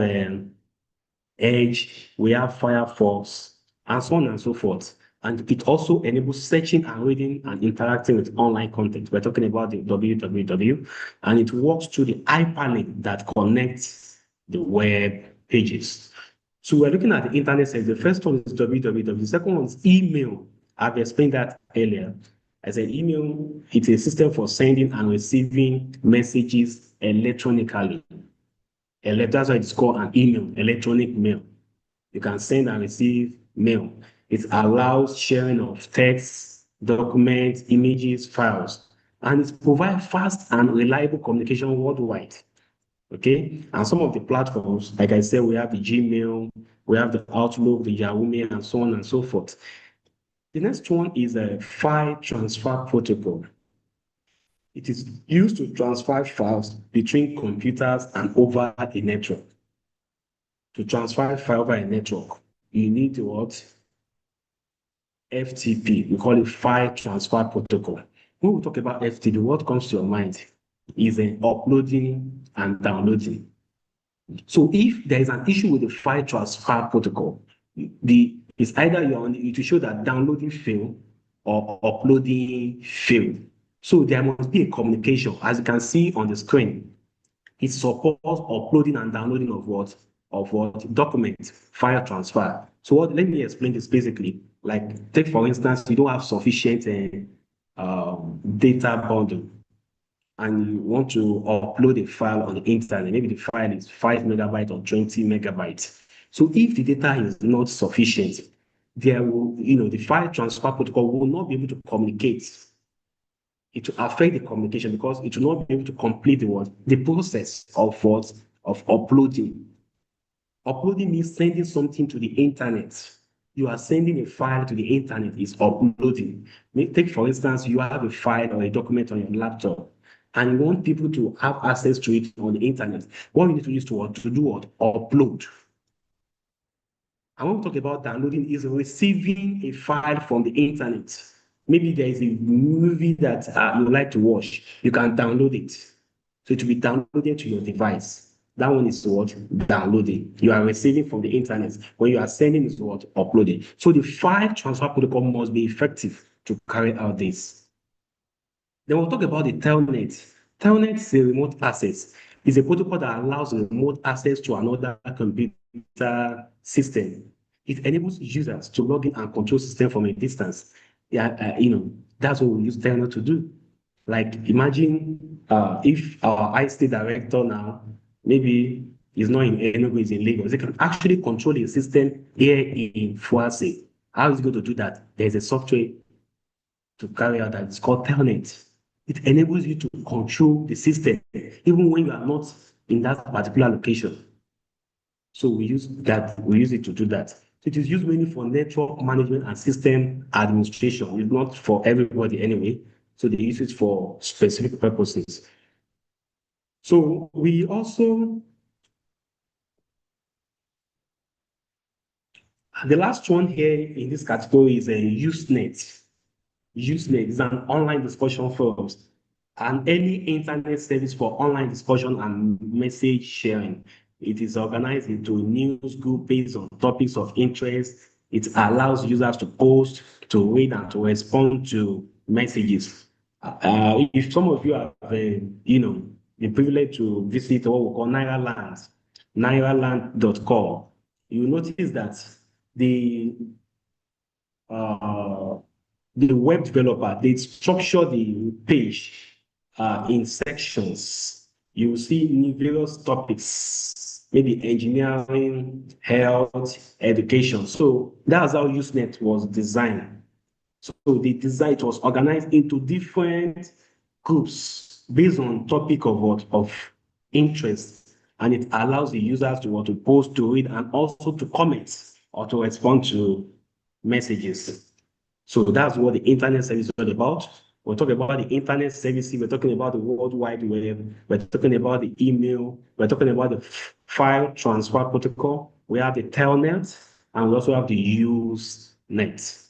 Edge, we have Firefox, and so on and so forth. And it also enables searching and reading and interacting with online content. We're talking about the www, and it works through the hyperlink that connects the web pages. So we're looking at the internet service. The first one is www. The second one is email. I've explained that earlier. I said email, it's a system for sending and receiving messages electronically. That's why it's called an email, electronic mail. You can send and receive mail. It allows sharing of text, documents, images, files, and it provides fast and reliable communication worldwide. Okay, and some of the platforms, like I said, we have the Gmail, we have the Outlook, the Yahoo Mail, and so on and so forth. The next one is a file transfer protocol. It is used to transfer files between computers and over a network. To transfer file over a network, you need what? FTP. We call it file transfer protocol. When we talk about FTP, what comes to your mind is an uploading and downloading. So if there is an issue with the file transfer protocol, it's either it will show that downloading failed or uploading failed. So there must be a communication. As you can see on the screen, it supports uploading and downloading of what? Of what? Documents, file transfer. So let me explain this basically. Like, take for instance, you don't have sufficient data bundle and you want to upload a file on the internet. Maybe the file is 5 megabytes or 20 megabytes. So if the data is not sufficient, there will, the file transfer protocol will not be able to communicate. It will affect the communication because it will not be able to complete the process of what? Of uploading. Uploading means sending something to the internet. You are sending a file to the internet, is uploading. Take, for instance, you have a file or a document on your laptop and you want people to have access to it on the internet. What you need to use to do what? Upload. I want to talk about downloading is receiving a file from the internet. Maybe there is a movie that you like to watch. You can download it. So it will be downloaded to your device. That one is what? Downloading. You are receiving from the internet. When you are sending is what? Uploading. So the file transfer protocol must be effective to carry out this. Then we'll talk about the telnet. Telnet is a remote access. It's a protocol that allows remote access to another computer system. It enables users to log in and control system from a distance. Yeah, that's what we use telnet to do. Like imagine if our ICT director now maybe is not in Enugu, is in Lagos, they can actually control a system here in Fuase. How is he going to do that? There's a software to carry out that. It's called Telnet. It enables you to control the system even when you are not in that particular location. So we use that, we use it to do that. So it is used mainly for network management and system administration. It's not for everybody anyway. So they use it for specific purposes. So we also, the last one here in this category is a Usenet. Usenet is an online discussion forums and any internet service for online discussion and message sharing. It is organized into news group based on topics of interest. It allows users to post, to read, and to respond to messages. If some of you have, the privilege to visit what we call Nairaland, nairaland.com, you notice that the uh, the web developer, they structure the page in sections. You see various topics, maybe engineering, health, education. So that's how Usenet was designed. So the design, it was organized into different groups based on topic of what of interest, and it allows the users to want to post, to read, and also to comment or to respond to messages. So that's what the internet service is all about. We're talking about the internet services, we're talking about the World Wide Web, we're talking about the email, we're talking about the file transfer protocol, we have the telnet, and we also have the Usenet.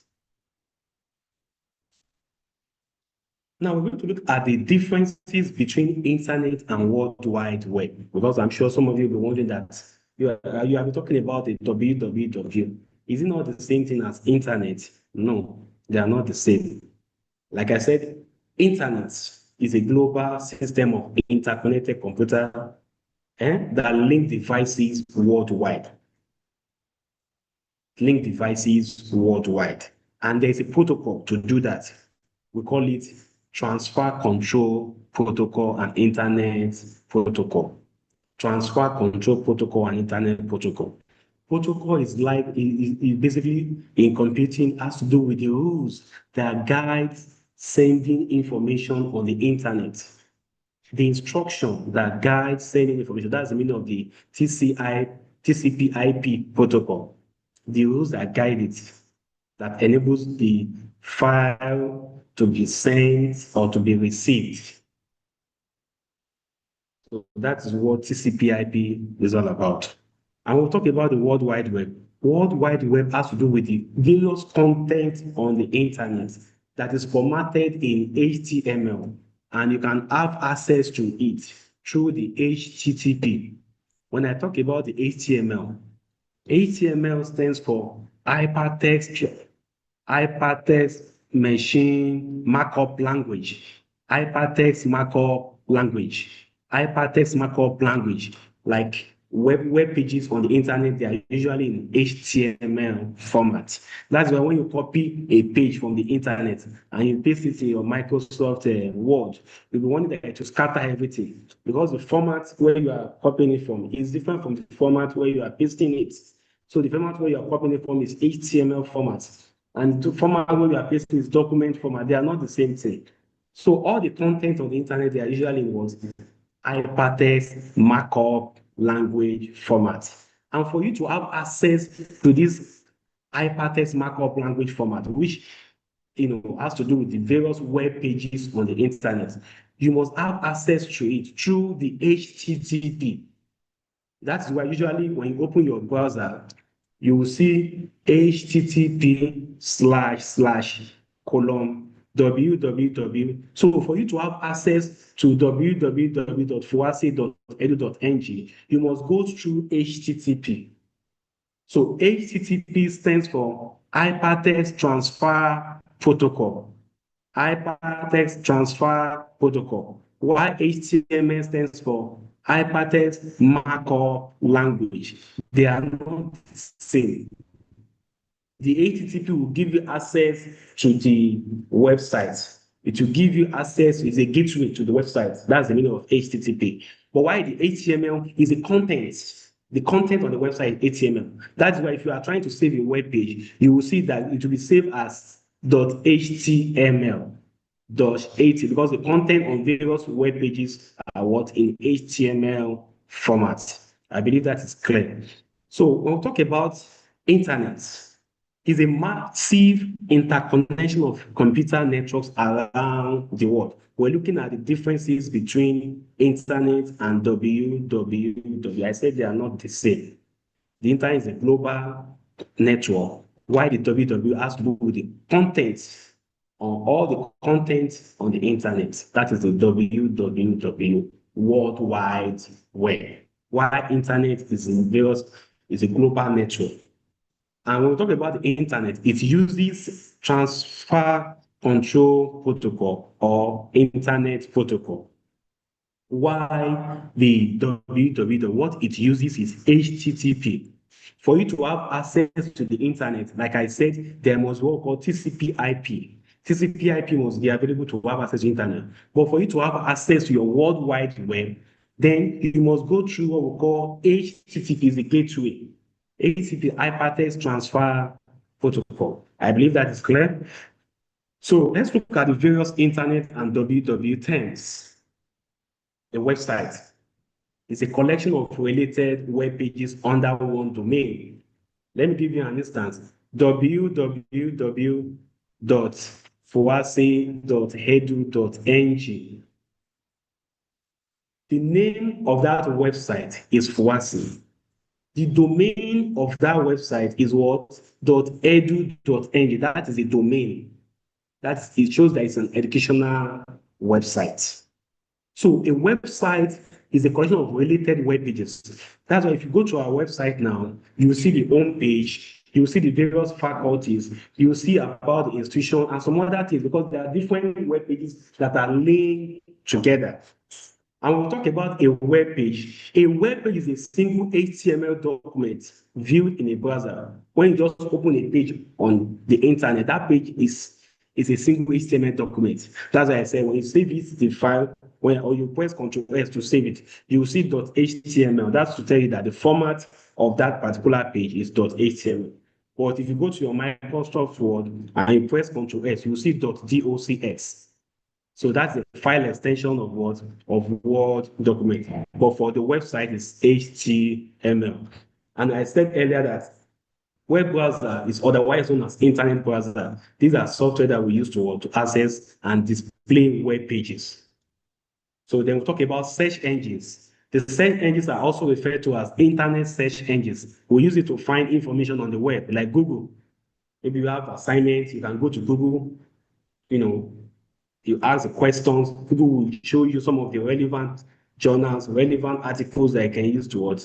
Now we're going to look at the differences between internet and World Wide Web, because I'm sure some of you will be wondering that you have been talking about the www. Is it not the same thing as internet? No, they are not the same. Like I said, internet is a global system of interconnected computer that link devices worldwide. Link devices worldwide. And there's a protocol to do that. We call it transfer control protocol and internet protocol. Transfer control protocol and internet protocol. Protocol is like is basically in computing has to do with the rules that guide sending information on the internet. The instruction that guides sending information, that's the meaning of the TCP/IP protocol. The rules that guide it, that enables the file to be sent or to be received. So that's what TCP/IP is all about. And we'll talk about the World Wide Web. World Wide Web has to do with the various content on the internet that is formatted in HTML, and you can have access to it through the HTTP. When I talk about the HTML, HTML stands for hypertext machine markup language, hypertext markup language, hypertext markup language. Like web pages on the internet, they are usually in HTML format. That's why when you copy a page from the internet and you paste it in your Microsoft Word, you'll be wanting to scatter everything because the format where you are copying it from is different from the format where you are pasting it. So the format where you are copying it from is HTML format. And the format where you are pasting is document format. They are not the same thing. So all the content on the internet, they are usually in what? Hypertext markup language format. And for you to have access to this hypertext markup language format, which has to do with the various web pages on the internet, you must have access to it through the HTTP. That's why usually when you open your browser, you will see HTTP// column www. So for you to have access to www.fuase.edu.ng, you must go through HTTP. So HTTP stands for Hypertext Transfer Protocol. Hypertext Transfer Protocol. While HTML stands for Hypertext Markup Language. They are not the same. The HTTP will give you access to the website. It will give you access, it's a gateway to the website. That's the meaning of HTTP. But why the HTML is the content on the website is HTML. That's why if you are trying to save a web page, you will see that it will be saved as .html. .80 because the content on various web pages are what in HTML format. I believe that is clear. So when we talk about internet, is a massive interconnection of computer networks around the world. We're looking at the differences between internet and www. I said they are not the same. The internet is a global network, while the www has to do with the content on all the content on the internet. That is the www, World Wide Web. While internet is a global network. And when we talk about the internet, it uses transfer control protocol or internet protocol. Why the www, what it uses is HTTP. For you to have access to the internet, like I said, there must be what we call TCP/IP. TCP/IP must be available to have access to internet. But for you to have access to your World Wide Web, then you must go through what we call HTTP, is the gateway. HTTP, Hypertext Transfer Protocol. I believe that is clear. So let's look at the various internet and www terms. The website is a collection of related web pages under one domain. Let me give you an instance. www.fuase.edu.ng. The name of that website is Fuase. The domain of that website is what? .edu.ng. That is a domain. It shows that it's an educational website. So a website is a collection of related web pages. That's why if you go to our website now, you will see the home page, you will see the various faculties, you will see about the institution and some other things because there are different web pages that are linked together. And we'll talk about a web page. A web page is a single HTML document viewed in a browser. When you just open a page on the internet, that page is a single HTML document. That's why I said when you save it, the file, or you press Ctrl S to save it, you will see .html. That's to tell you that the format of that particular page is .html. But if you go to your Microsoft Word and you press Ctrl S, you will see .docx. So that's the file extension of what? Of Word document. But for the website, it's HTML. And I said earlier that web browser is otherwise known as internet browser. These are software that we use to access and display web pages. So then we talk about search engines. The search engines are also referred to as internet search engines. We use it to find information on the web, like Google. Maybe you have assignments, you can go to Google, you ask the questions, Google will show you some of the relevant journals, relevant articles that you can use to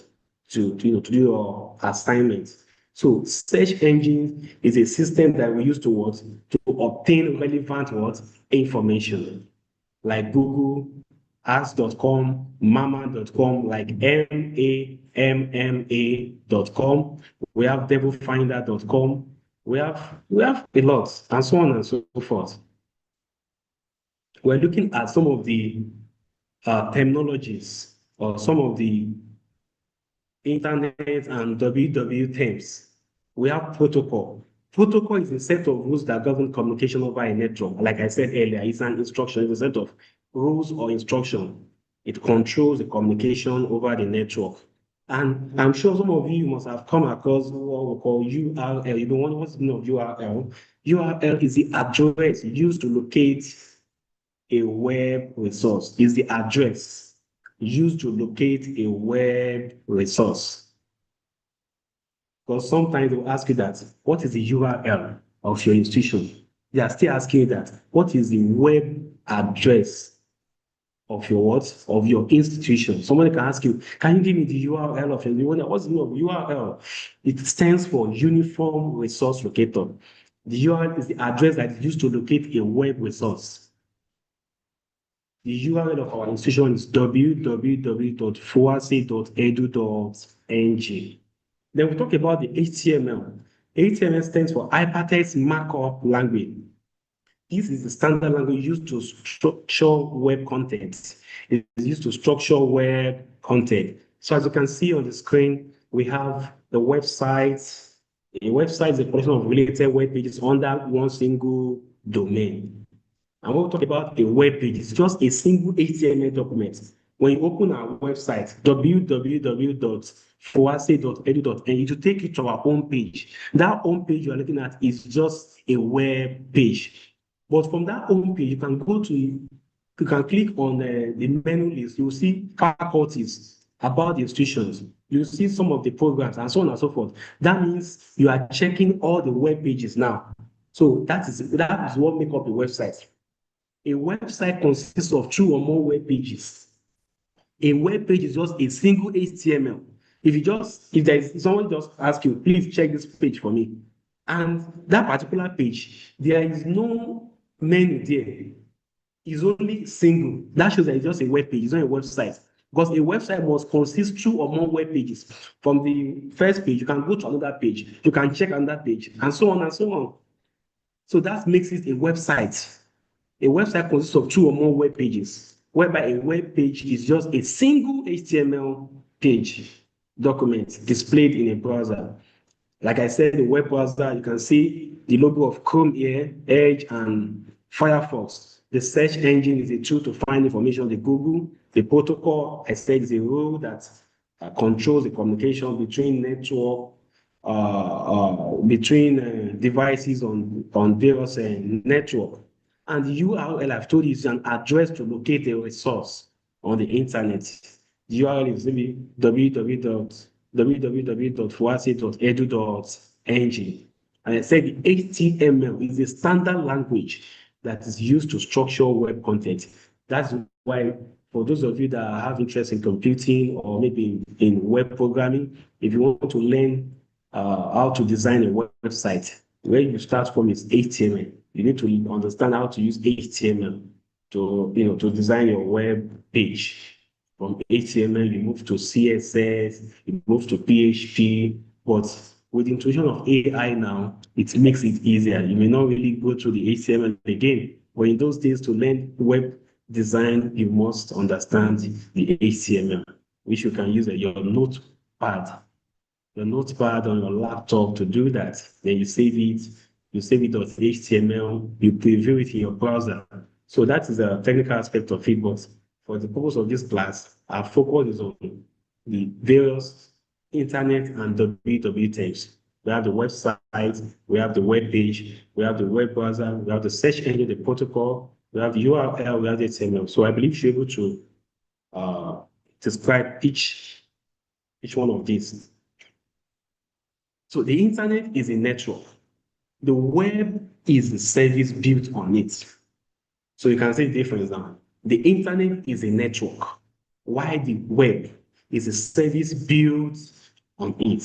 do your assignments. So search engine is a system that we use to obtain relevant information, like Google, ask.com, mama.com, like mamma.com. We have devilfinder.com. We have a lot, and so on and so forth. We're looking at some of the terminologies or some of the internet and www terms. We have protocol. Protocol is a set of rules that govern communication over a network. Like I said earlier, it's an instruction, it's a set of rules or instruction. It controls the communication over the network. And I'm sure some of you must have come across what we call URL. You don't want what's the meaning of URL? URL is the address used to locate a web resource, is the address used to locate a web resource. Because sometimes they'll ask you that, what is the URL of your institution? They are still asking you that, what is the web address of your what? Of your institution. Somebody can ask you, can you give me the URL of your, what's the URL? It stands for Uniform Resource Locator. The URL is the address that is used to locate a web resource. The URL of our institution is www.foac.edu.ng. Then we talk about the HTML. HTML stands for Hypertext Markup Language. This is the standard language used to structure web content. It is used to structure web content. So as you can see on the screen, we have the website. A website is a collection of related web pages under one single domain. And when we talk about a web page, it's just a single HTML document. When you open our website, www.foase.edu.ng, it will take you to our home page. That home page you are looking at is just a web page. But from that home page, you can click on the menu list. You'll see faculties about the institutions. You'll see some of the programs and so on and so forth. That means you are checking all the web pages now. So that is what makes up a website. A website consists of two or more web pages. A web page is just a single HTML. If someone just asks you, please check this page for me, and that particular page, there is no menu there. It's only single. That shows that it's just a web page. It's not a website. Because a website must consist two or more web pages. From the first page, you can go to another page. You can check another page, and so on and so on. So that makes it a website. A website consists of two or more web pages, whereby a web page is just a single HTML page document displayed in a browser. Like I said, the web browser, you can see the logo of Chrome here, Edge, and Firefox. The search engine is a tool to find information on the Google. The protocol, I said, is a rule that controls the communication between devices on various network. And the URL I've told you is an address to locate a resource on the internet. The URL is maybe www.foac.edu.ng. And I said the HTML is a standard language that is used to structure web content. That's why, for those of you that have interest in computing or maybe in web programming, if you want to learn how to design a website, where you start from is HTML. You need to understand how to use HTML to design your web page. From HTML, you move to CSS, you move to PHP, but with the introduction of AI now, it makes it easier. You may not really go to the HTML again, but in those days, to learn web design, you must understand the HTML, which you can use your notepad on your laptop to do that. Then you save it as HTML, you preview it in your browser. So that is a technical aspect of it, but for the purpose of this class, our focus is on the various internet and WWW things. We have the website, we have the web page, we have the web browser, we have the search engine, the protocol, we have the URL, we have the HTML. So I believe you're able to describe each one of these. So the internet is a network. The web is the service built on it. So you can say difference now. The internet is a network, while the web is a service built on it.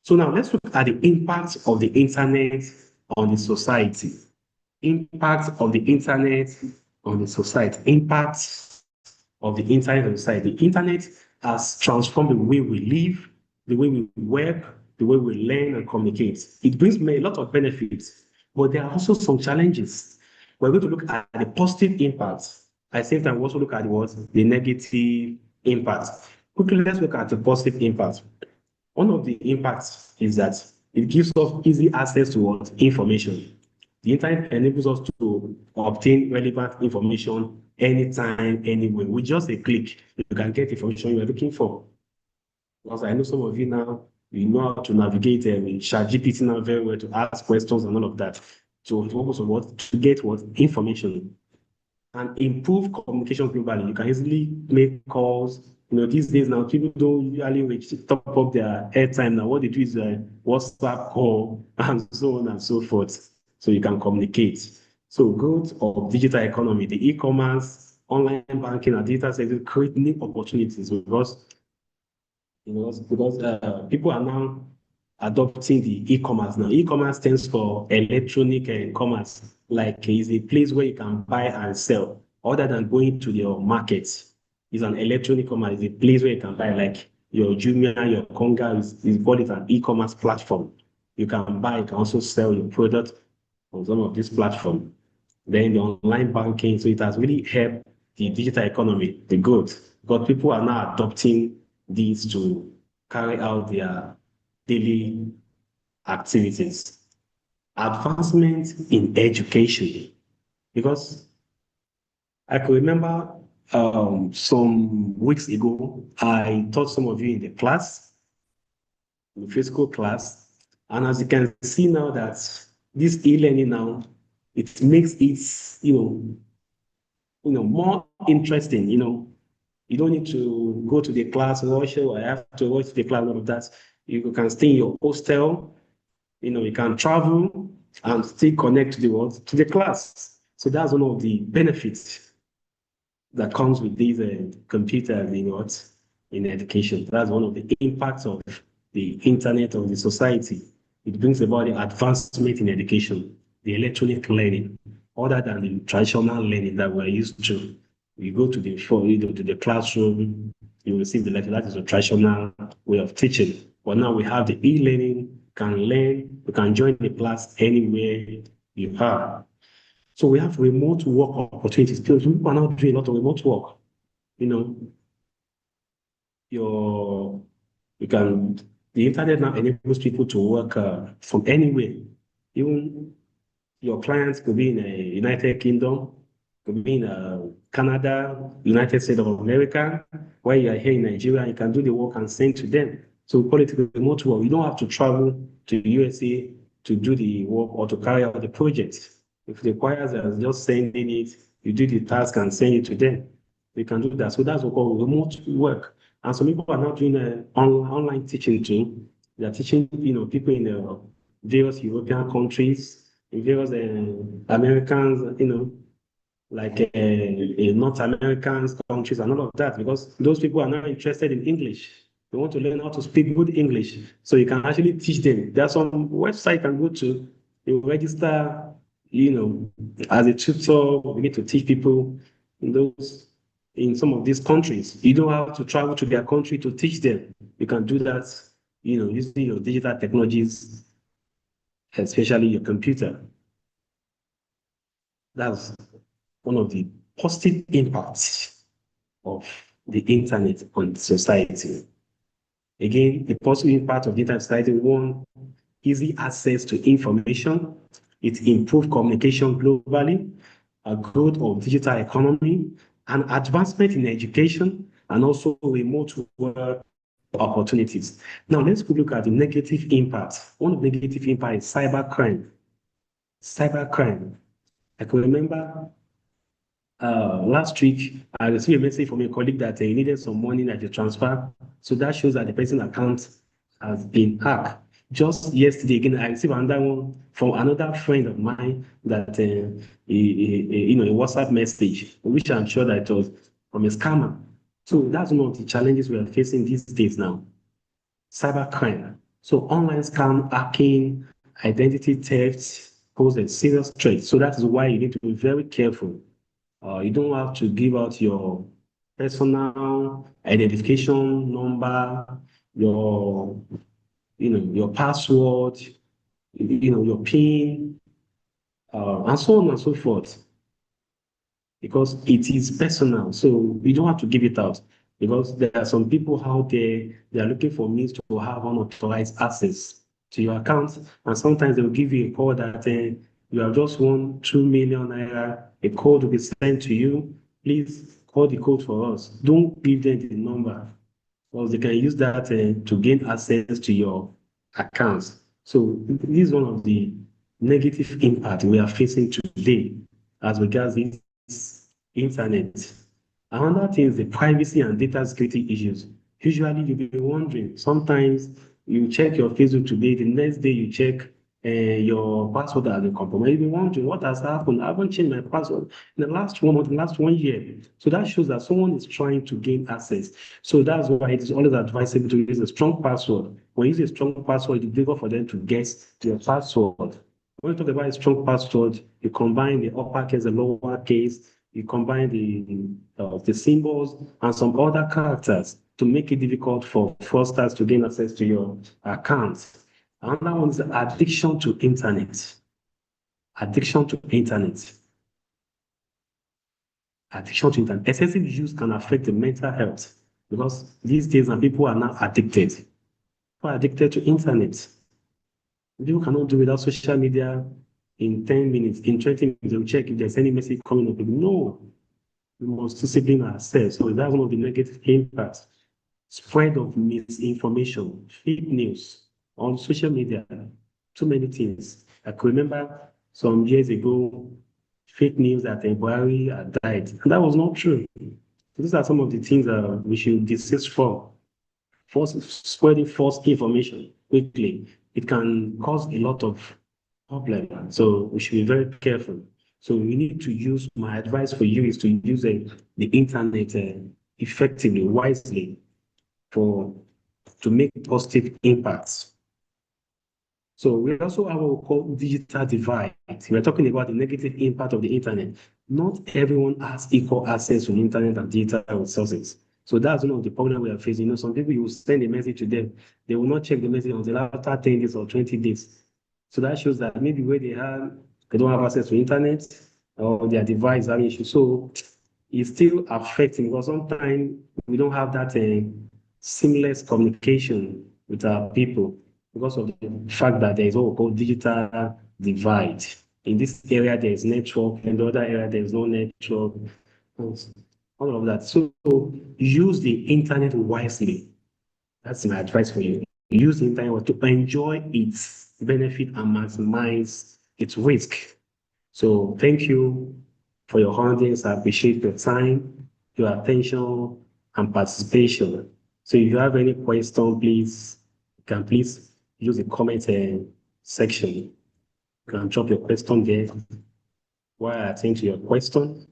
So now let's look at the impact of the internet on the society. Impact of the internet on the society. Impact of the internet on the society. The internet has transformed the way we live, the way we work, the way we learn and communicate. It brings me a lot of benefits, but there are also some challenges. We're going to look at the positive impacts. At the same time, we also look at the negative impacts. Quickly, let's look at the positive impacts. One of the impacts is that it gives us easy access to information. The internet enables us to obtain relevant information anytime, anywhere. With just a click, you can get information you're looking for. Because I know some of you now, you know how to navigate with ChatGPT now very well to ask questions and all of that. So to focus on to get information and improve communication globally. You can easily make calls. These days now, people don't usually top up their airtime now. What they do is a WhatsApp call and so on and so forth. so you can communicate. So growth of digital economy, the e-commerce, online banking, and digital services create new opportunities because people are now adopting the e-commerce now. E-commerce stands for electronic commerce, like is a place where you can buy and sell, other than going to your market. It's an electronic commerce, it's a place where you can buy, like your Jumia, your Konga is called it an e-commerce platform. You can buy, you can also sell your product on some of these platforms. Then the online banking, so it has really helped the digital economy, the growth, because people are now adopting these to carry out their daily activities. Advancement in education, because I could remember some weeks ago, I taught some of you in the class, in the physical class, and as you can see now that this e-learning now, it makes it, more interesting. You don't need to go to the class, rush, or I have to rush to the class, all of that. You can stay in your hostel, you can travel and still connect to the world, to the class. So that's one of the benefits that comes with these computers in education. That's one of the impacts of the internet of the society. It brings about the advancement in education, the electronic learning, other than the traditional learning that we're used to. You go to the classroom, you receive the lecture. That is a traditional way of teaching. But now we have the e-learning, can learn, you can join the class anywhere you are. So we have remote work opportunities. People are now doing a lot of remote work. You know, your you can the internet now enables people to work from anywhere. Even your clients could be in a United Kingdom, could be in Canada, United States of America, while you are here in Nigeria, you can do the work and send to them. So we call it remote work. You don't have to travel to the USA to do the work or to carry out the project. If it requires just sending it, you do the task and send it to them. You can do that. So that's what we call remote work. And some people are now doing online teaching too. They are teaching, people in various European countries, in various Americans, like North American countries and all of that, because those people are not interested in English. They want to learn how to speak good English. So you can actually teach them. There's some website you can go to, you register, as a tutor. We need to teach people in some of these countries. You don't have to travel to their country to teach them. You can do that, using your digital technologies, especially your computer. That's one of the positive impacts of the internet on society. Again, the positive impact of the internet society: one, easy access to information. It improved communication globally, a growth of digital economy, and advancement in education, and also remote work opportunities. Now, let's look at the negative impact. One of the negative impact is cybercrime. Cybercrime. I can remember last week, I received a message from a colleague that he needed some money that he transfer. So that shows that the person's account has been hacked. Just yesterday, again, I received another one from another friend of mine that a WhatsApp message, which I'm sure that it was from a scammer. So that's one of the challenges we are facing these days now. Cybercrime. So online scam, hacking, identity theft pose a serious threat. So that is why you need to be very careful. You don't have to give out your personal identification number, your, your password, your PIN, and so on and so forth, because it is personal. So you don't have to give it out, because there are some people out there, they are looking for means to have unauthorized access to your account. And sometimes they will give you a call that you have just won 2 million naira. A code will be sent to you. Please call the code for us. Don't give them the number, because they can use that to gain access to your accounts. So this is one of the negative impact we are facing today as regards this internet. Another thing is the privacy and data security issues. Usually you'll be wondering, sometimes you check your Facebook today, the next day you check your password has been compromised. You'll be wondering what has happened. I haven't changed my password in the last 1 month, in the last 1 year. So that shows that someone is trying to gain access. So that's why it is always advisable to use a strong password. When you use a strong password, it's difficult for them to guess your password. When you talk about a strong password, you combine the uppercase, the lowercase, you combine the symbols and some other characters to make it difficult for fraudsters to gain access to your account. Another one is addiction to internet. Addiction to internet. Addiction to internet. Excessive use can affect the mental health because these days people are now addicted. People are addicted to internet. People cannot do without social media in 10 minutes, in 20 minutes, they'll check if there's any message coming up. No, we must discipline ourselves. So that's one of the negative impacts. Spread of misinformation, fake news on social media, too many things. I could remember some years ago, fake news that Buhari had died. And that was not true. These are some of the things that we should desist from. Spreading false information quickly, it can cause a lot of problem. So we should be very careful. So we need to use, my advice for you is to use the internet effectively, wisely for to make positive impacts. So we also have what we call digital divide. We're talking about the negative impact of the internet. Not everyone has equal access to the internet and digital resources. So that's one of the problems we are facing. Some people, you will send a message to them, they will not check the message until after 10 days or 20 days. So that shows that maybe where they don't have access to internet or their device having issues. So it's still affecting because sometimes we don't have that seamless communication with our people because of the fact that there is what we call digital divide. In this area, there is network, in the other area, there is no network, all of that. So use the internet wisely. That's my advice for you. Use the internet to enjoy its benefit and maximize its risk. So thank you for your audience. I appreciate your time, your attention, and participation. So if you have any question, please, you can please use the comment section. You can drop your question there while I attend to your question.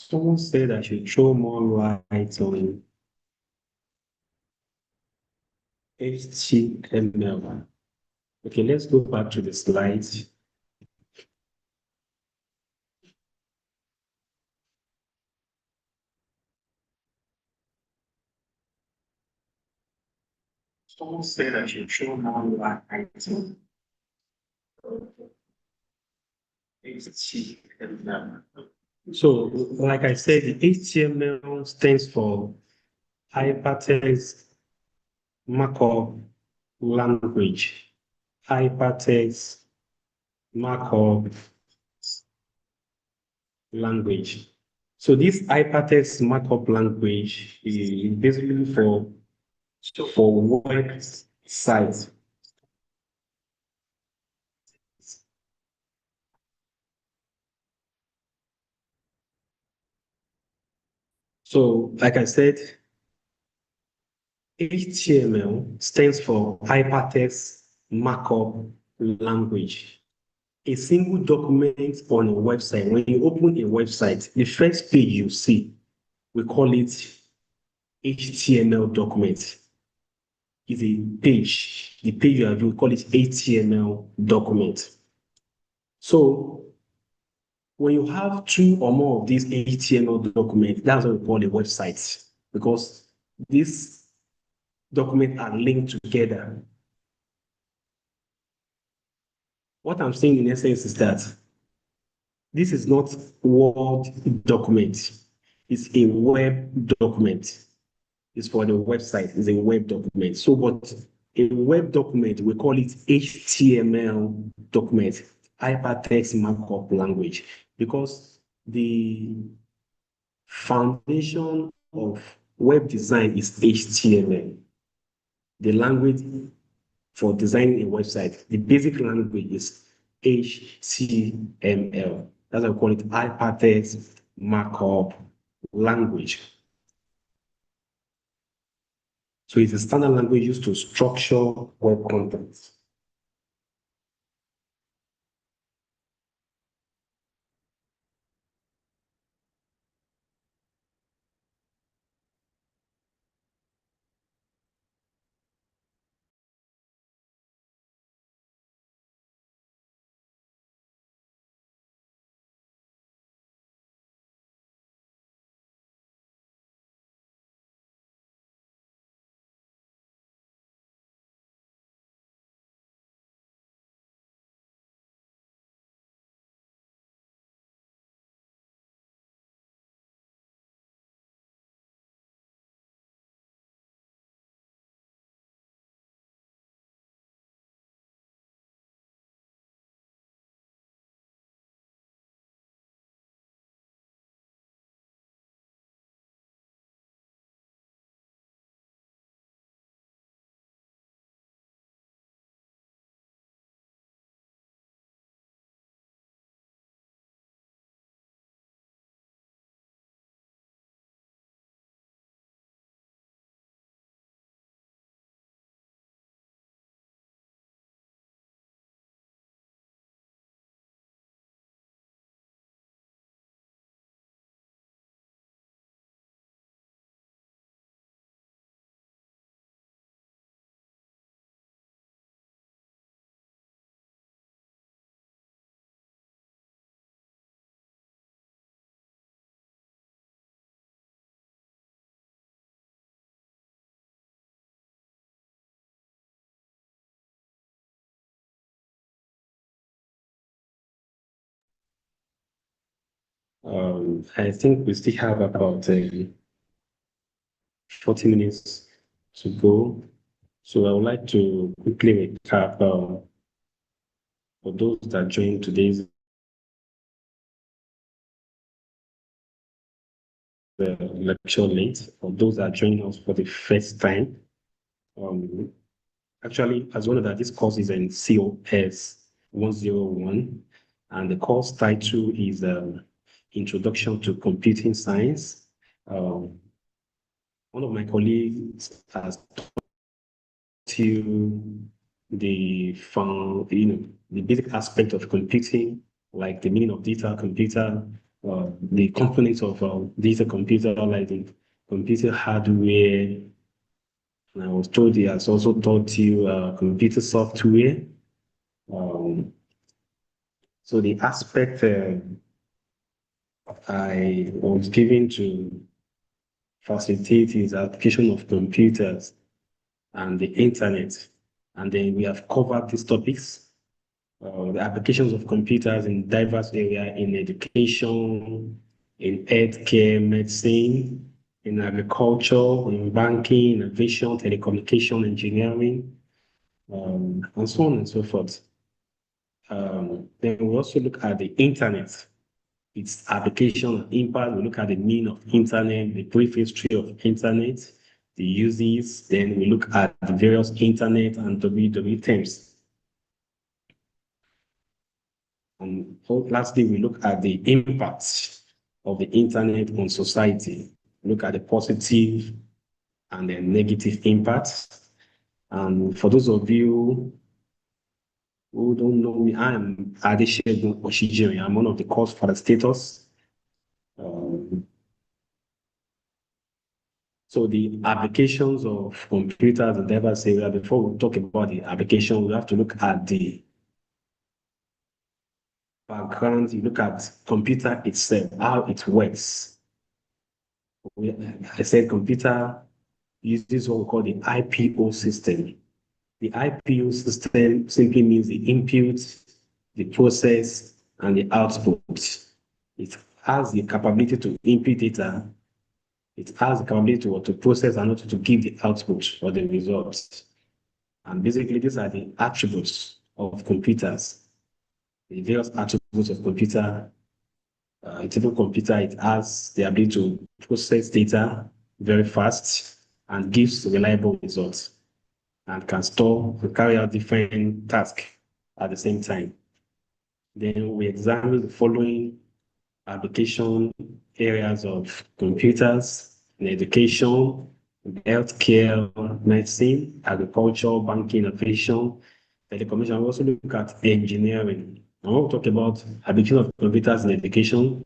Someone said I should throw more light on HTML. Okay, let's go back to the slides. Someone said I should throw more light on HTML. So, like I said, the HTML stands for Hypertext Markup Language. Hypertext Markup Language. So this hypertext markup language is basically for web sites. So, like I said, HTML stands for Hypertext Markup Language. A single document on a website, when you open a website, the first page you see, we call it HTML document. Is a page. The page you have, we call it HTML document. So when you have two or more of these HTML documents, that's what we call a website, because these documents are linked together. What I'm saying in essence is that this is not Word document, it's a web document. It's for the website, it's a web document. So, but a web document, we call it HTML document, hypertext markup language, because the foundation of web design is HTML. The language for designing a website, the basic language is HTML. That's why we call it hypertext markup language. So it's a standard language used to structure web content. I think we still have about 40 minutes to go. So I would like to quickly recap for those that joined today's lecture late, for those that are joining us for the first time. Um, Actually, as one of that, this course is in COS 101, and the course title is Introduction to Computing Science. One of my colleagues has taught you the basic aspect of computing, like the meaning of data, computer, the components of digital computer, like the computer hardware. And I was told he has also taught you computer software. Um, so the aspect I was given to facilitate is application of computers and the internet. And then we have covered these topics, the applications of computers in diverse areas in education, in healthcare, medicine, in agriculture, in banking, innovation, telecommunication, engineering, and so on and so forth. Then we also look at the internet, its application and impact. We look at the meaning of internet, the brief history of internet, the uses. Then we look at the various internet and WWW terms. And lastly, we look at the impacts of the internet on society. Look at the positive and the negative impacts. And for those of you who don't know me, I am Adeshegun Oshijiri. I'm one of the COS for the status. So the applications of computers in diverse area, before we talk about the application, we have to look at the background. You look at computer itself, how it works. I said computer uses what we call the IPO system. The IPO system simply means the input, the process, and the output. It has the capability to input data. It has the capability to process and also to give the output or the results. And basically, these are the attributes of computers. The various attributes of computer. A typical computer, it has the ability to process data very fast and gives reliable results and can store and carry out different tasks at the same time. Then we examine the following application areas of computers in education, healthcare, medicine, agriculture, banking, innovation, telecommunication. We also look at engineering. I want to talk about application of computers in education.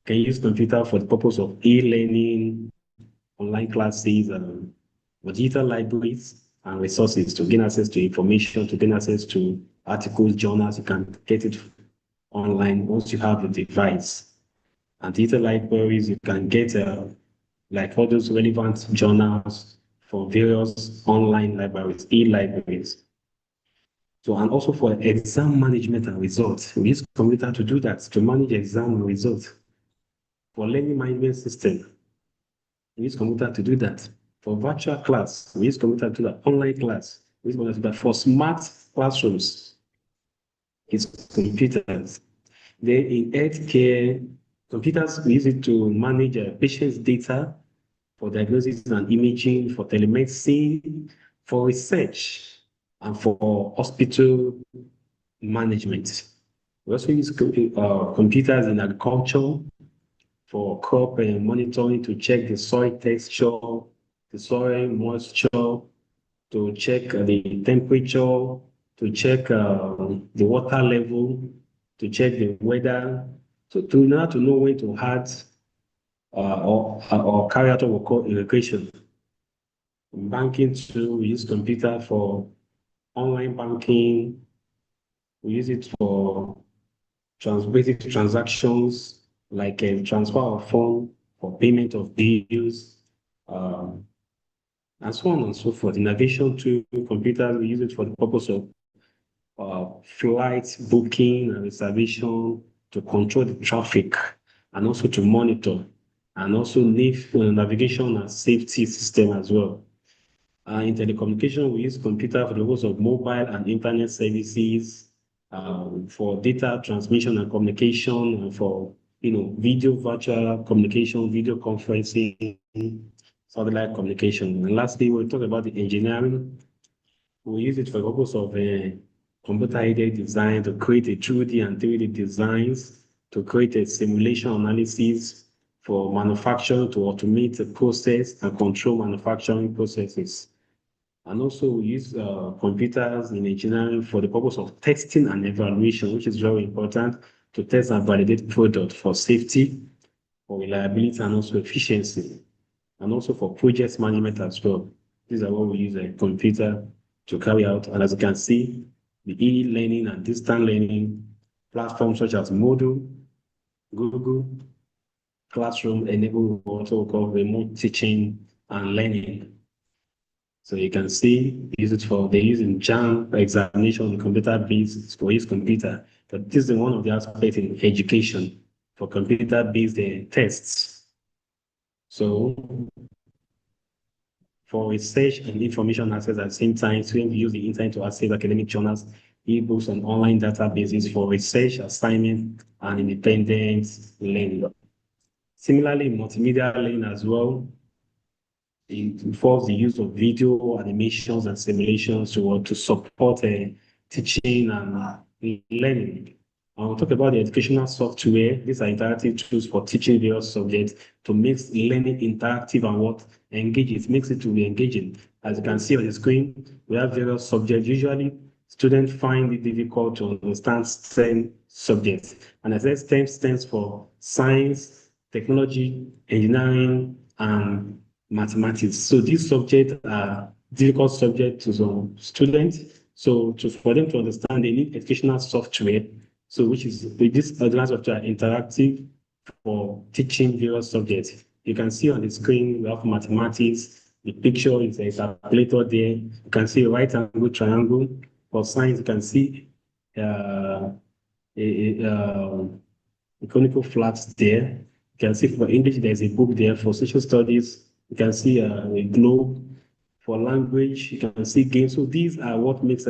Can use computer for the purpose of e-learning, online classes, digital libraries, and resources to gain access to information, to gain access to articles, journals. You can get it online once you have the device. And digital libraries, you can get like all those relevant journals for various online libraries, e-libraries. So, and also for exam management and results, we use computer to do that, to manage exam results. For learning management system, we use computer to do that. For virtual class, we use computer to do that. Online class, we use computer to do that. For smart classrooms, it's computers. Then in healthcare, computers, we use it to manage patients' data for diagnosis and imaging, for telemedicine, for research, and for hospital management. We also use computers in agriculture for crop monitoring to check the soil texture, the soil moisture, to check the temperature, to check the water level, to check the weather, so to know to know when to add or carry out what we call irrigation. In banking too, we use computer for online banking. We use it for basic transactions like a transfer of funds, for payment of bills, um, and so on and so forth. In aviation too, computers, we use it for the purpose of flight booking and reservation, to control the traffic, and also to monitor, and also navigation and safety system as well. In telecommunication, we use computer for the purpose of mobile and internet services, for data transmission and communication, and for video virtual communication, video conferencing, satellite communication. And lastly, we'll talk about the engineering. We use it for the purpose of computer-aided design to create a 2D and 3D designs, to create a simulation analysis for manufacturing, to automate the process and control manufacturing processes. And also we use computers in engineering for the purpose of testing and evaluation, which is very important. to test and validate product for safety, for reliability, and also efficiency, and also for project management as well. These are what we use a computer to carry out. And as you can see, the e-learning and distance learning platforms such as Moodle, Google Classroom enable what we call remote teaching and learning. So you can see they use in JAM examination computer-based for his computer. But this is one of the aspects in education for computer-based tests. So for research and information access at the same time, students use the internet to access academic journals, ebooks, and online databases for research, assignment, and independent learning. Similarly, multimedia learning as well, it involves the use of video, animations, and simulations to support teaching and learning. I'll talk about the educational software. These are interactive tools for teaching various subjects to make learning interactive and what engages, makes it to be engaging. As you can see on the screen, we have various subjects. Usually, students find it difficult to understand STEM subjects. And as I said, STEM stands for science, technology, engineering, and mathematics. So these subjects are difficult subjects to some students. So for them to understand, they need educational software. So this advanced software interactive for teaching various subjects. You can see on the screen we have mathematics. The picture is a calculator there. You can see a right angle triangle. For science, you can see conical flags there. You can see for English, there's a book there. For social studies, you can see a globe. For language, you can see games. So these are what makes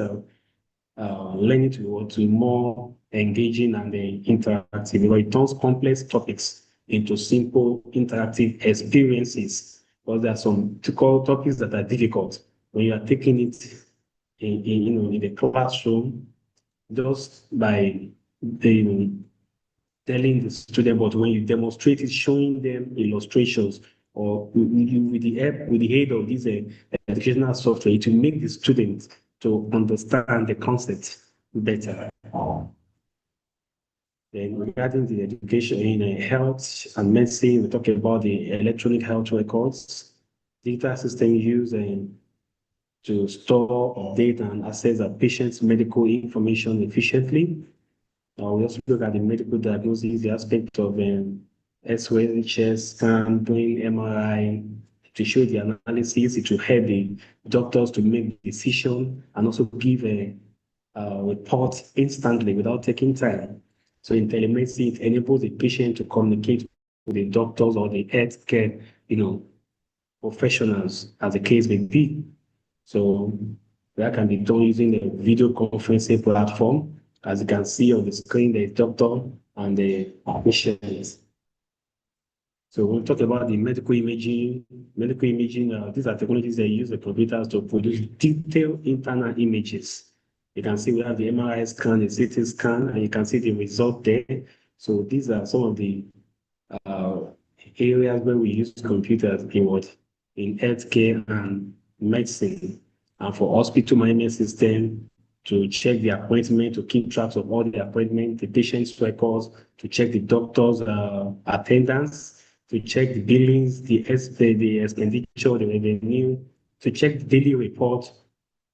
learning to more engaging and interactive. It turns complex topics into simple interactive experiences. Because there are some topics that are difficult when you are taking it in the classroom, just by the telling the student, but when you demonstrate it, showing them illustrations or with the aid of this educational software, to make the students to understand the concept better. Then regarding the education in health and medicine, we talk about the electronic health records, data system used to store, update, and access a patient's medical information efficiently. We also look at the medical diagnosis, the aspect of X-ray, chest scan, doing MRI, to show the analysis. It will help the doctors to make decision and also give a report instantly without taking time. So in telemedicine, it enables the patient to communicate with the doctors or the healthcare, professionals, as the case may be. So that can be done using a video conferencing platform. As you can see on the screen, the doctor and the patient. So we'll talk about the medical imaging. Medical imaging, these are technologies that use the computers to produce detailed internal images. You can see we have the MRI scan, the CT scan, and you can see the result there. So these are some of the areas where we use computers in healthcare and medicine, and for hospital management system, to check the appointment, to keep track of all the appointment, the patient's records, to check the doctor's attendance, to check the billings, the expenditure, the revenue, to check the daily report,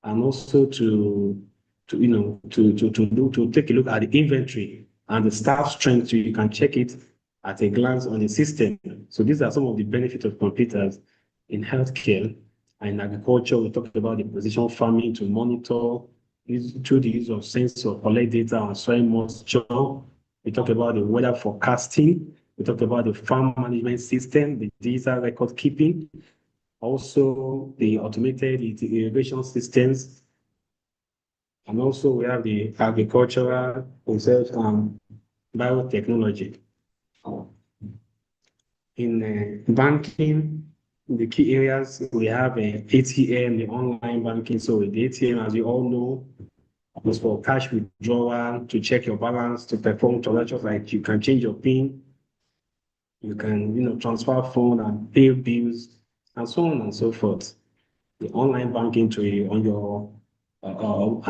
and also to take a look at the inventory and the staff strength, so you can check it at a glance on the system. So these are some of the benefits of computers in healthcare. And in agriculture, we talked about the precision farming to monitor through the use of sensor, collect data on soil moisture. We talked about the weather forecasting. We talked about the farm management system, the data record keeping, also the automated irrigation systems. And also we have the agricultural research and biotechnology. In banking, the key areas, we have ATM, the online banking. So with the ATM, as you all know, is for cash withdrawal, to check your balance, to perform transactions, like you can change your PIN, you can transfer funds and pay bills, and so on and so forth. The online banking on your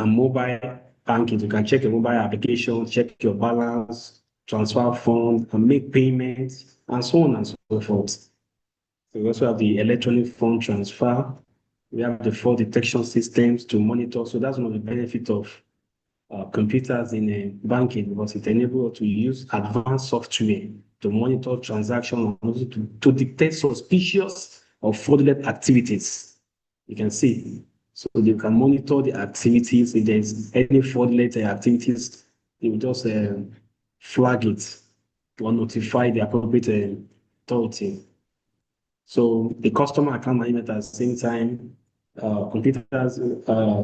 mobile banking, you can check your mobile application, check your balance, transfer funds, and make payments, and so on and so forth. So we also have the electronic fund transfer. We have the fraud detection systems to monitor. So that's one of the benefits of computers in banking, because it enables us to use advanced software to monitor transactions and also to detect suspicious or fraudulent activities. You can see. So you can monitor the activities. If there's any fraudulent activities, you will just flag it or notify the appropriate authority. So the customer account management at the same time, computers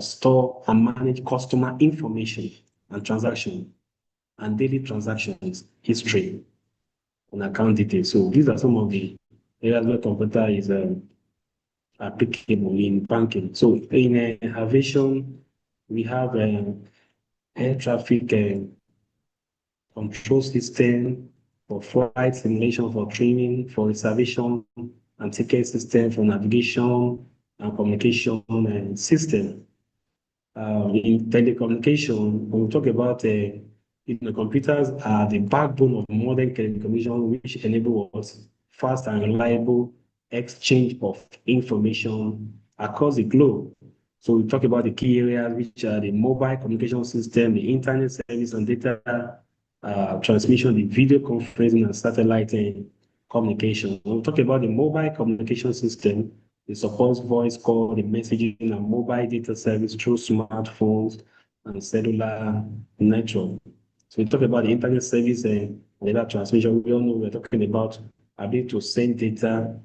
store and manage customer information and transaction and daily transactions history and account details. So these are some of the areas where computer is applicable in banking. So in aviation, we have air traffic control system for flight simulation, for training, for reservation, and ticket system for navigation and communication and system. In telecommunication, when we talk about computers are the backbone of modern telecommunication, which enable us fast and reliable exchange of information across the globe. So we talk about the key areas, which are the mobile communication system, the internet service and data transmission, the video conferencing, and satellite communication. When we talk about the mobile communication system, it supports voice call, the messaging, and mobile data service through smartphones and cellular network. So we talk about the internet service and data transmission. We all know we're talking about ability to send data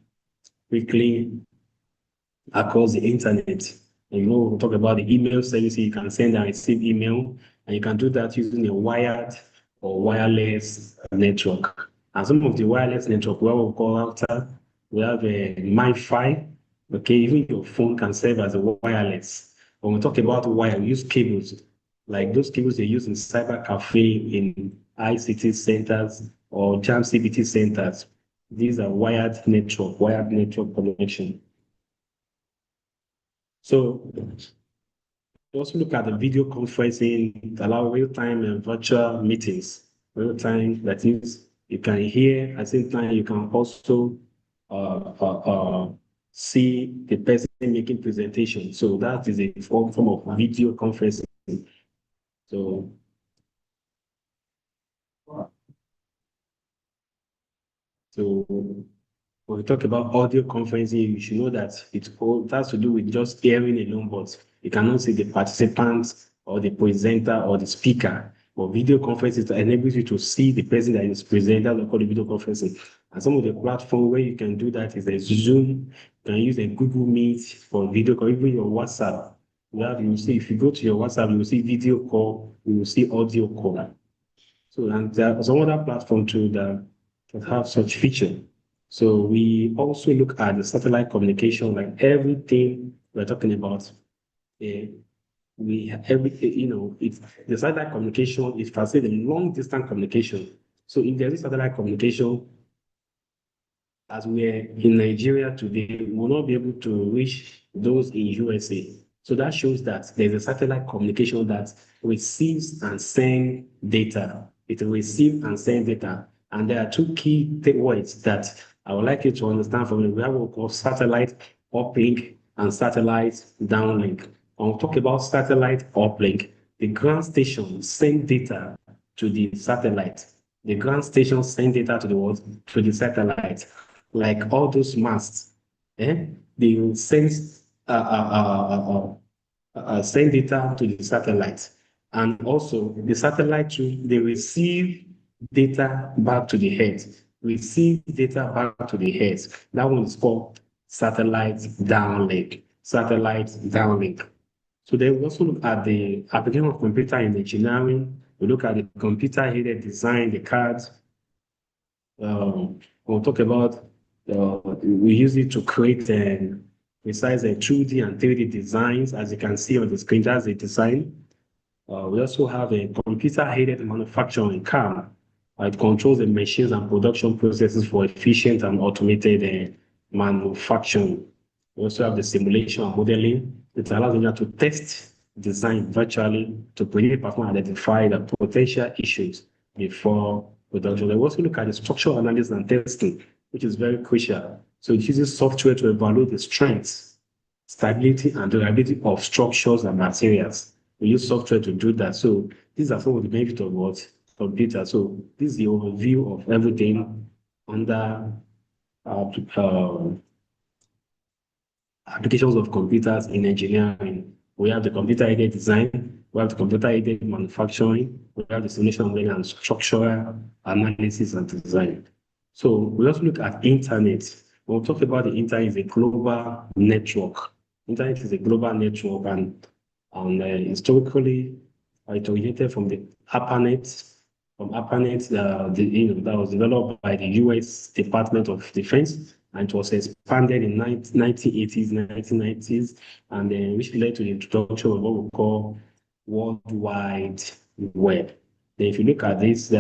quickly across the internet. And we talk about the email service. You can send and receive email, and you can do that using a wired or wireless network. And some of the wireless network, what we call router, we have a MiFi. Okay, even your phone can serve as a wireless. When we talk about wire, we use cables, like those cables they use in cyber cafe, in ICT centers or Jam CBT centers. These are wired network connection. So we also look at the video conferencing that allow real-time and virtual meetings. Real-time, that is, you can hear, at the same time, you can also see the person making presentation. So that is a form of video conferencing. So, so when we talk about audio conferencing, you should know that it has to do with just hearing alone, but you cannot see the participants or the presenter or the speaker. But video conferences enables you to see the person that is presenting. That's called video conferencing. And some of the platforms where you can do that is a Zoom. You can use a Google Meet for video call, even your WhatsApp. You will see, if you go to your WhatsApp, you will see video call, you will see audio call. So, and there are some other platform too that have such feature. So we also look at the satellite communication, like everything we're talking about. We every it's the satellite communication is facilitating long distance communication. So if there is satellite communication, as we're in Nigeria today, we will not be able to reach those in USA. So that shows that there's a satellite communication that receives and sends data. It receives and sends data. And there are two key words that I would like you to understand from it. We have what we call satellite uplink and satellite downlink. When we talk about satellite uplink, the ground station send data to the satellite. The ground station send data to the world, to the satellite, like all those masts. They will send data to the satellite, and also the satellite they receive data back to the head. Receive data back to the head. That one is called satellite downlink. Satellite downlink. So then we also look at the application of computer in engineering. We look at the computer-aided design, the cards. We'll talk about we use it to create precise 2D and 3D designs, as you can see on the screen. That's a design. We also have a computer-aided manufacturing CAM. It controls the machines and production processes for efficient and automated manufacturing. We also have the simulation and modeling. It allows you to test design virtually to predict, perform, and identify the potential issues before production. They also look at the structural analysis and testing, which is very crucial. So it uses software to evaluate the strengths, stability, and durability of structures and materials. We use software to do that. So these are some of the benefits of what computer. So this is the overview of everything under uh, applications of computers in engineering. We have the computer-aided design, we have the computer-aided manufacturing, we have the simulation learning and structural analysis and design. So we also look at internet. When we talk about the internet, is a global network. Internet is a global network, and historically, it originated from the ARPANET. From ARPANET, that was developed by the U.S. Department of Defense, and it was expanded in 1980s, 1990s, and then which led to the introduction of what we call World Wide Web. Then if you look at this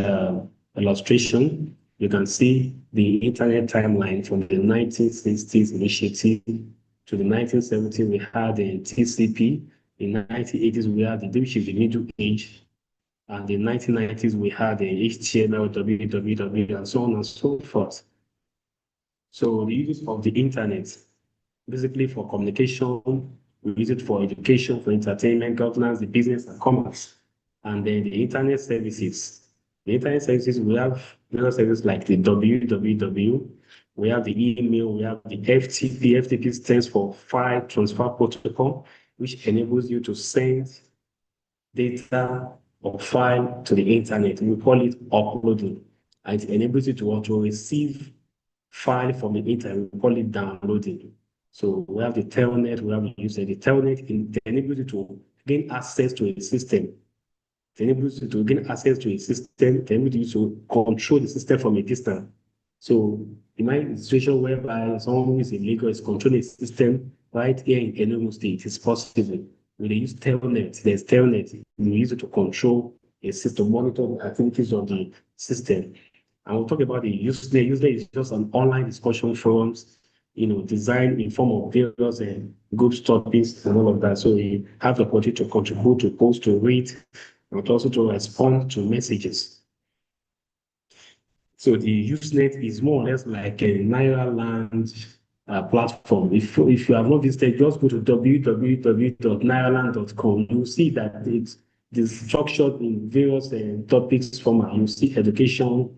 illustration, you can see the internet timeline from the 1960s initiative to the 1970s. We had the TCP. In the 1980s, we had the Middle Age. And in the 1990s, we had the HTML, www, and so on and so forth. So the use of the internet, basically for communication, we use it for education, for entertainment, governance, the business, and commerce. And then the internet services. The internet services, we have various services like the www, we have the email, we have the FTP. FTP stands for File Transfer Protocol, which enables you to send data or file to the internet. We call it uploading. And it enables you to receive file from the internet. We call it downloading. So we have the telnet, we have the user. The telnet enables you to gain access to a system. It enables you to gain access to a system. It enables you to control the system from a distance. So in my situation whereby someone who is in Lagos is controlling a system right here in Enugu State, it's possible. When they use telnet, there's telnet. We use it to control a system, monitor the activities of the system. And we'll talk about the Usenet. Usenet is just an online discussion forums, designed in form of various groups, topics, and all of that. So you have the opportunity to contribute, to post, to read, and also to respond to messages. So the Usenet is more or less like a Naira Land platform. If you have not visited, just go to www.nairaland.com. You'll see that it's structured in various topics format. You see education,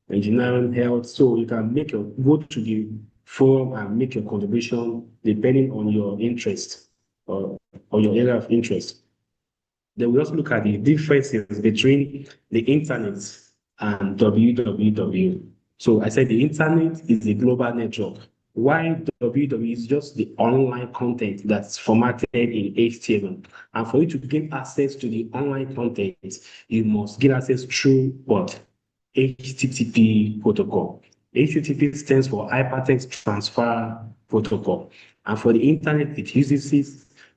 engineering, health. So you can go to the forum and make your contribution depending on your interest or your area of interest. Then we also look at the differences between the internet and www. So I said the internet is a global network, while www is just the online content that's formatted in HTML. And for you to gain access to the online content, you must gain access through what? HTTP protocol. HTTP stands for Hypertext Transfer Protocol. And for the internet, the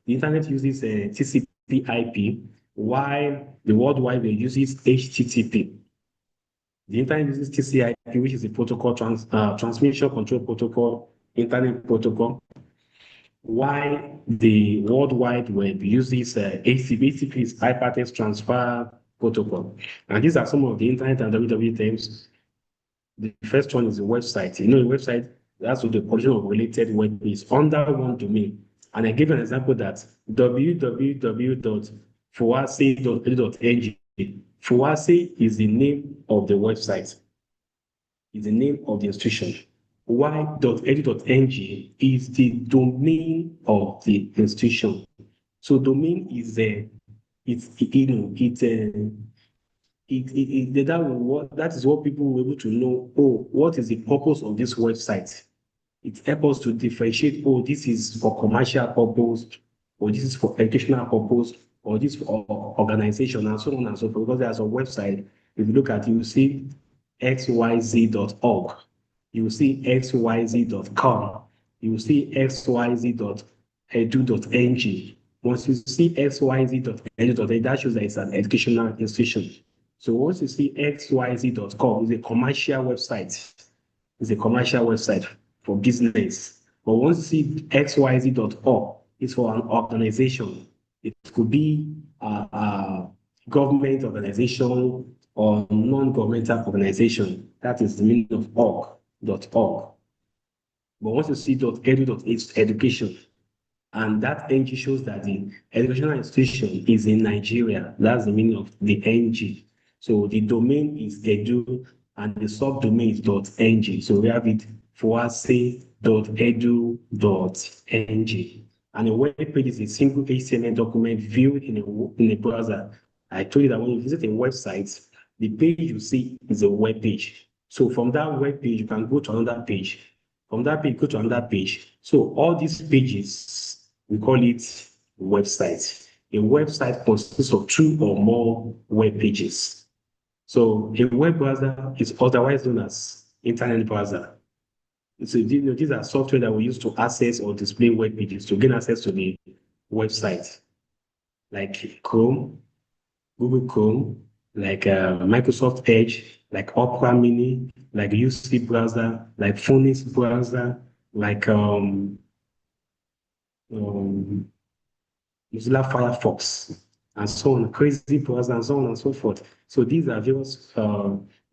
internet uses TCP/IP, while the World Wide Web uses HTTP. The internet uses TCP/IP, which is a protocol, transmission control protocol, internet protocol, while the World Wide Web uses HTTP. HTTP is Hypertext Transfer Protocol. And these are some of the internet and www terms. The first one is a website. The website, that's what the collection of related web is under one domain. And I give an example that www.fuase.edu.ng. Fuase is the name of the website, is the name of the institution. Y.edu.ng is the domain of the institution. So domain is that is what people will be able to know. Oh, what is the purpose of this website? It helps us to differentiate. Oh, this is for commercial purpose, or this is for educational purpose, or this for organization, and so on and so forth. Because there's a website. If you look at it, you see xyz.org, you will see xyz.com, you will see xyz.edu.ng. Once you see xyz.edu.ng, that shows that it's an educational institution. So once you see xyz.com, it's a commercial website. It's a commercial website for business. But once you see xyz.org, it's for an organization. It could be a government organization, or non-governmental organization. That is the meaning of org.org. But once you see .edu.h, it's education. And that NG shows that the educational institution is in Nigeria. That's the meaning of the NG. So the domain is edu and the subdomain is .ng. So we have it foase.edu.ng. And a web page is a single HTML document viewed in a browser. I told you that when you visit a website, the page you see is a web page. So from that web page, you can go to another page. From that page, go to another page. So all these pages, we call it website. A website consists of two or more web pages. So a web browser is otherwise known as internet browser. So these are software that we use to access or display web pages to gain access to the website, like Chrome, Google Chrome, like Microsoft Edge, like Opera Mini, like UC browser, like Phoenix browser, like um, Mozilla Firefox, and so on, crazy browser, and so on and so forth. So these are various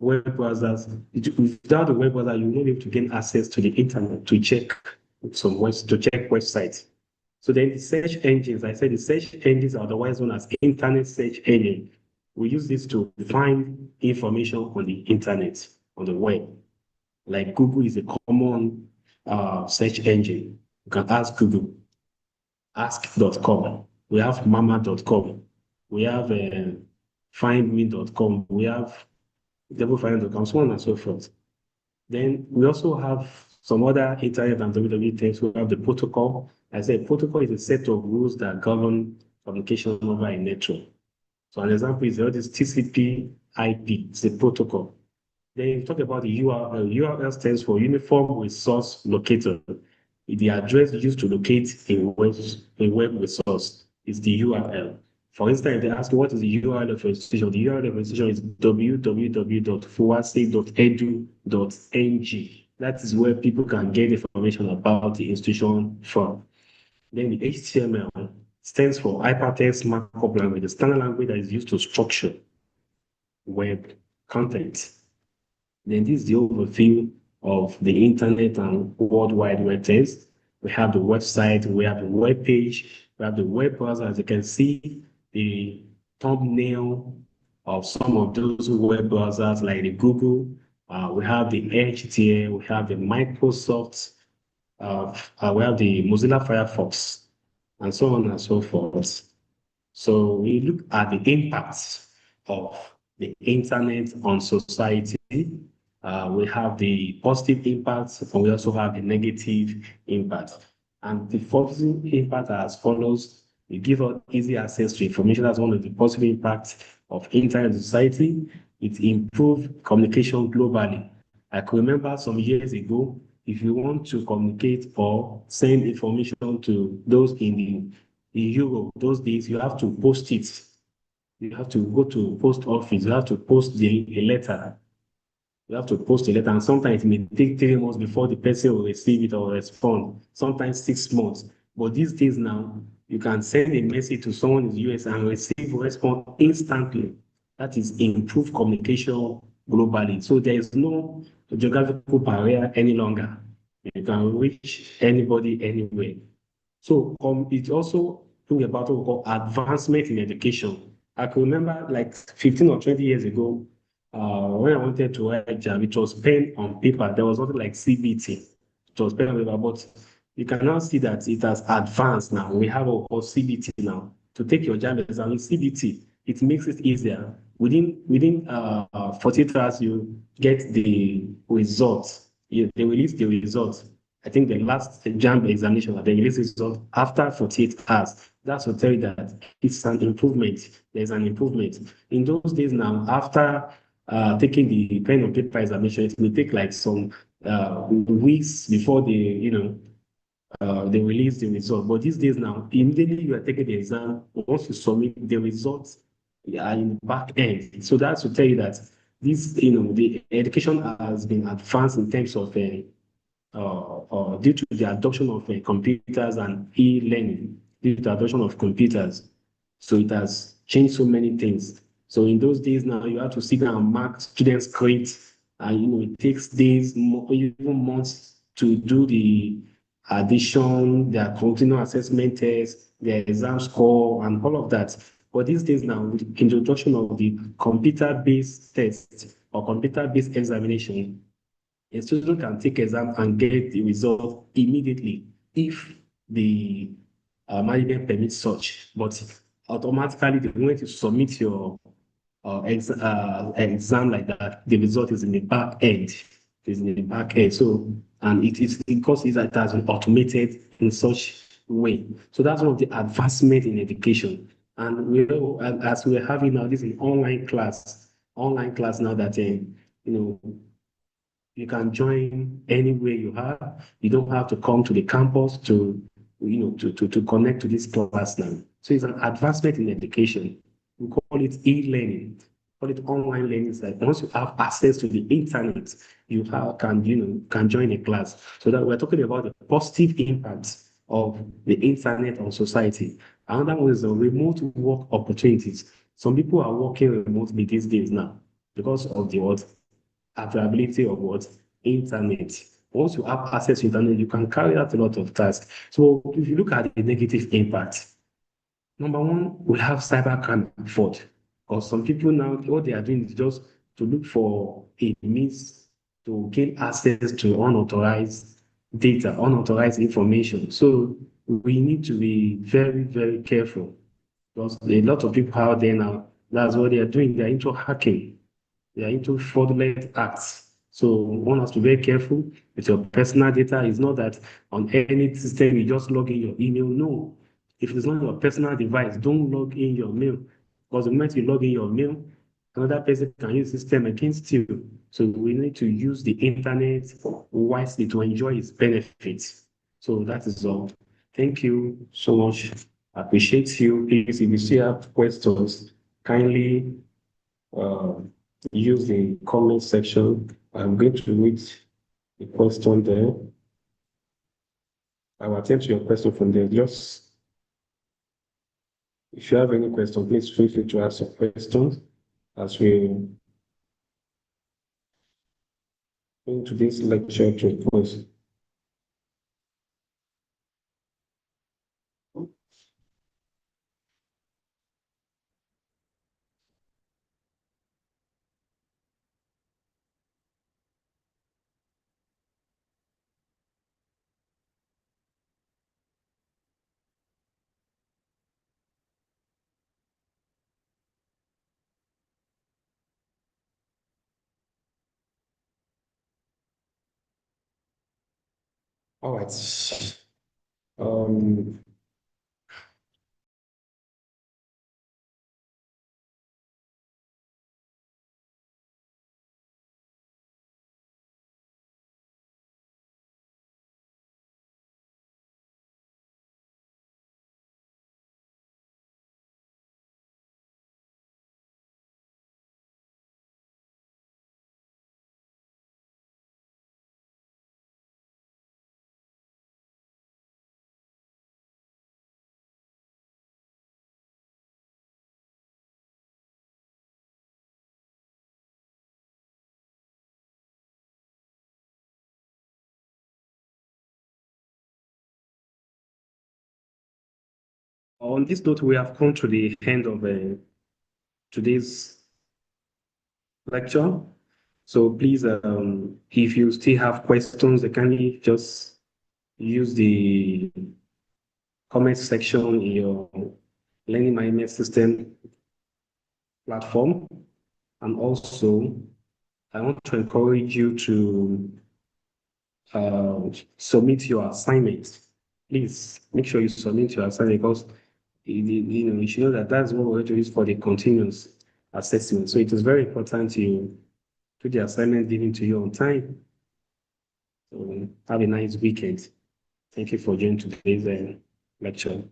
web browsers. Without the web browser, you will not be able to gain access to the internet to check websites. So then the search engines, I said the search engines are otherwise known as internet search engine. We use this to find information on the internet, on the web. Like Google is a common search engine. You can ask Google, ask.com. We have mama.com. We have findme.com. We have devilfind.com, so on and so forth. Then we also have some other internet and www things. We have the protocol. I said protocol is a set of rules that govern communication over a network. So an example is all this TCP IP. It's a protocol. Then you talk about the URL. URL stands for Uniform Resource Locator. The address used to locate a web resource is the URL. For instance, if they ask you what is the URL of your institution, the URL of your institution is www.fuase.edu.ng. That is where people can get information about the institution from. Then the HTML stands for Hypertext Markup Language, the standard language that is used to structure web content. Then this is the overview of the internet and World Wide Web things. We have the website, we have the web page, we have the web browser. As you can see, the thumbnail of some of those web browsers like the Google. We have the Edge tier, we have the Microsoft, we have the Mozilla Firefox, and so on and so forth. So we look at the impacts of the internet on society. We have the positive impacts, and we also have the negative impact. And the positive impact are as follows. It gives us easy access to information. That's one of the positive impacts of internet society. It improves communication globally. I can remember some years ago, if you want to communicate or send information to those in Europe, those days, you have to post it. You have to go to post office. You have to post a letter. You have to post a letter, and sometimes it may take 3 months before the person will receive it or respond. Sometimes 6 months. But these days now, you can send a message to someone in the US and receive a response instantly. That is improved communication globally. So there is no geographical barrier any longer. You can reach anybody anywhere. So it also bring about what we call advancement in education. I can remember like 15 or 20 years ago, when I wanted to write jam, it was pen on paper. There was nothing like CBT. It was pen on paper, but you can now see that it has advanced now. We have what we call CBT now. To take your jam exam with CBT, it makes it easier. Within 48 hours, you get the results. They release the results. I think the last JAMB examination, they release the result after 48 hours. That's to tell you that it's an improvement. There's an improvement. In those days now, after taking the pen and paper examination, it will take like some weeks before they release the result. But these days now, immediately you are taking the exam, once you submit the results, are in the back end. So that's to tell you that the education has been advanced in terms of due to the adoption of computers and e-learning, due to the adoption of computers. So it has changed so many things. So in those days now, you have to sit down and mark students' grades, and it takes days, even months to do the addition, their continual assessment test, their exam score, and all of that. But these days now, with the introduction of the computer-based test or computer-based examination, a student can take exam and get the result immediately if the management permits such. But automatically, the moment you submit your exam like that, the result is in the back end. Is in the back end. So, and it is because it has been automated in such way. So that's one of the advancement in education. And as we're having now, this is an online class now that know you can join anywhere you are. You don't have to come to the campus to connect to this class now. So it's an advancement in education. We call it e-learning, call it online learning. It's like once you have access to the internet, can join a class. So that we're talking about the positive impact of the internet on society. Another one is the remote work opportunities. Some people are working remotely these days now because of the what availability of what internet. Once you have access to internet, you can carry out a lot of tasks. So if you look at the negative impact, number one, we have cybercrime fraud. Or some people now, what they are doing is just to look for a means to gain access to unauthorized data, unauthorized information. So we need to be very, very careful because a lot of people out there now, that's what they are doing. They're into hacking. They are into fraudulent acts. So one has to be very careful with your personal data. It's not that on any system you just log in your email. No. If it's not your personal device, don't log in your mail. Because the moment you log in your mail, another person can use the system against you. So we need to use the internet wisely to enjoy its benefits. So that is all. Thank you so much. I appreciate you. Please, if you still have questions, kindly uh, use the comment section. I'm going to read the question there. I will attend to your question from there. Just if you have any question, please feel free to ask your questions as we go into this lecture to close. All right. Um, on this note, we have come to the end of today's lecture. So please, if you still have questions, can you just use the comment section in your learning management system platform. And also, I want to encourage you to submit your assignment. Please make sure you submit your assignment because you should know that that's what we're going to use for the continuous assessment. So it is very important you do the assignment given to you on time. So have a nice weekend. Thank you for joining today's lecture.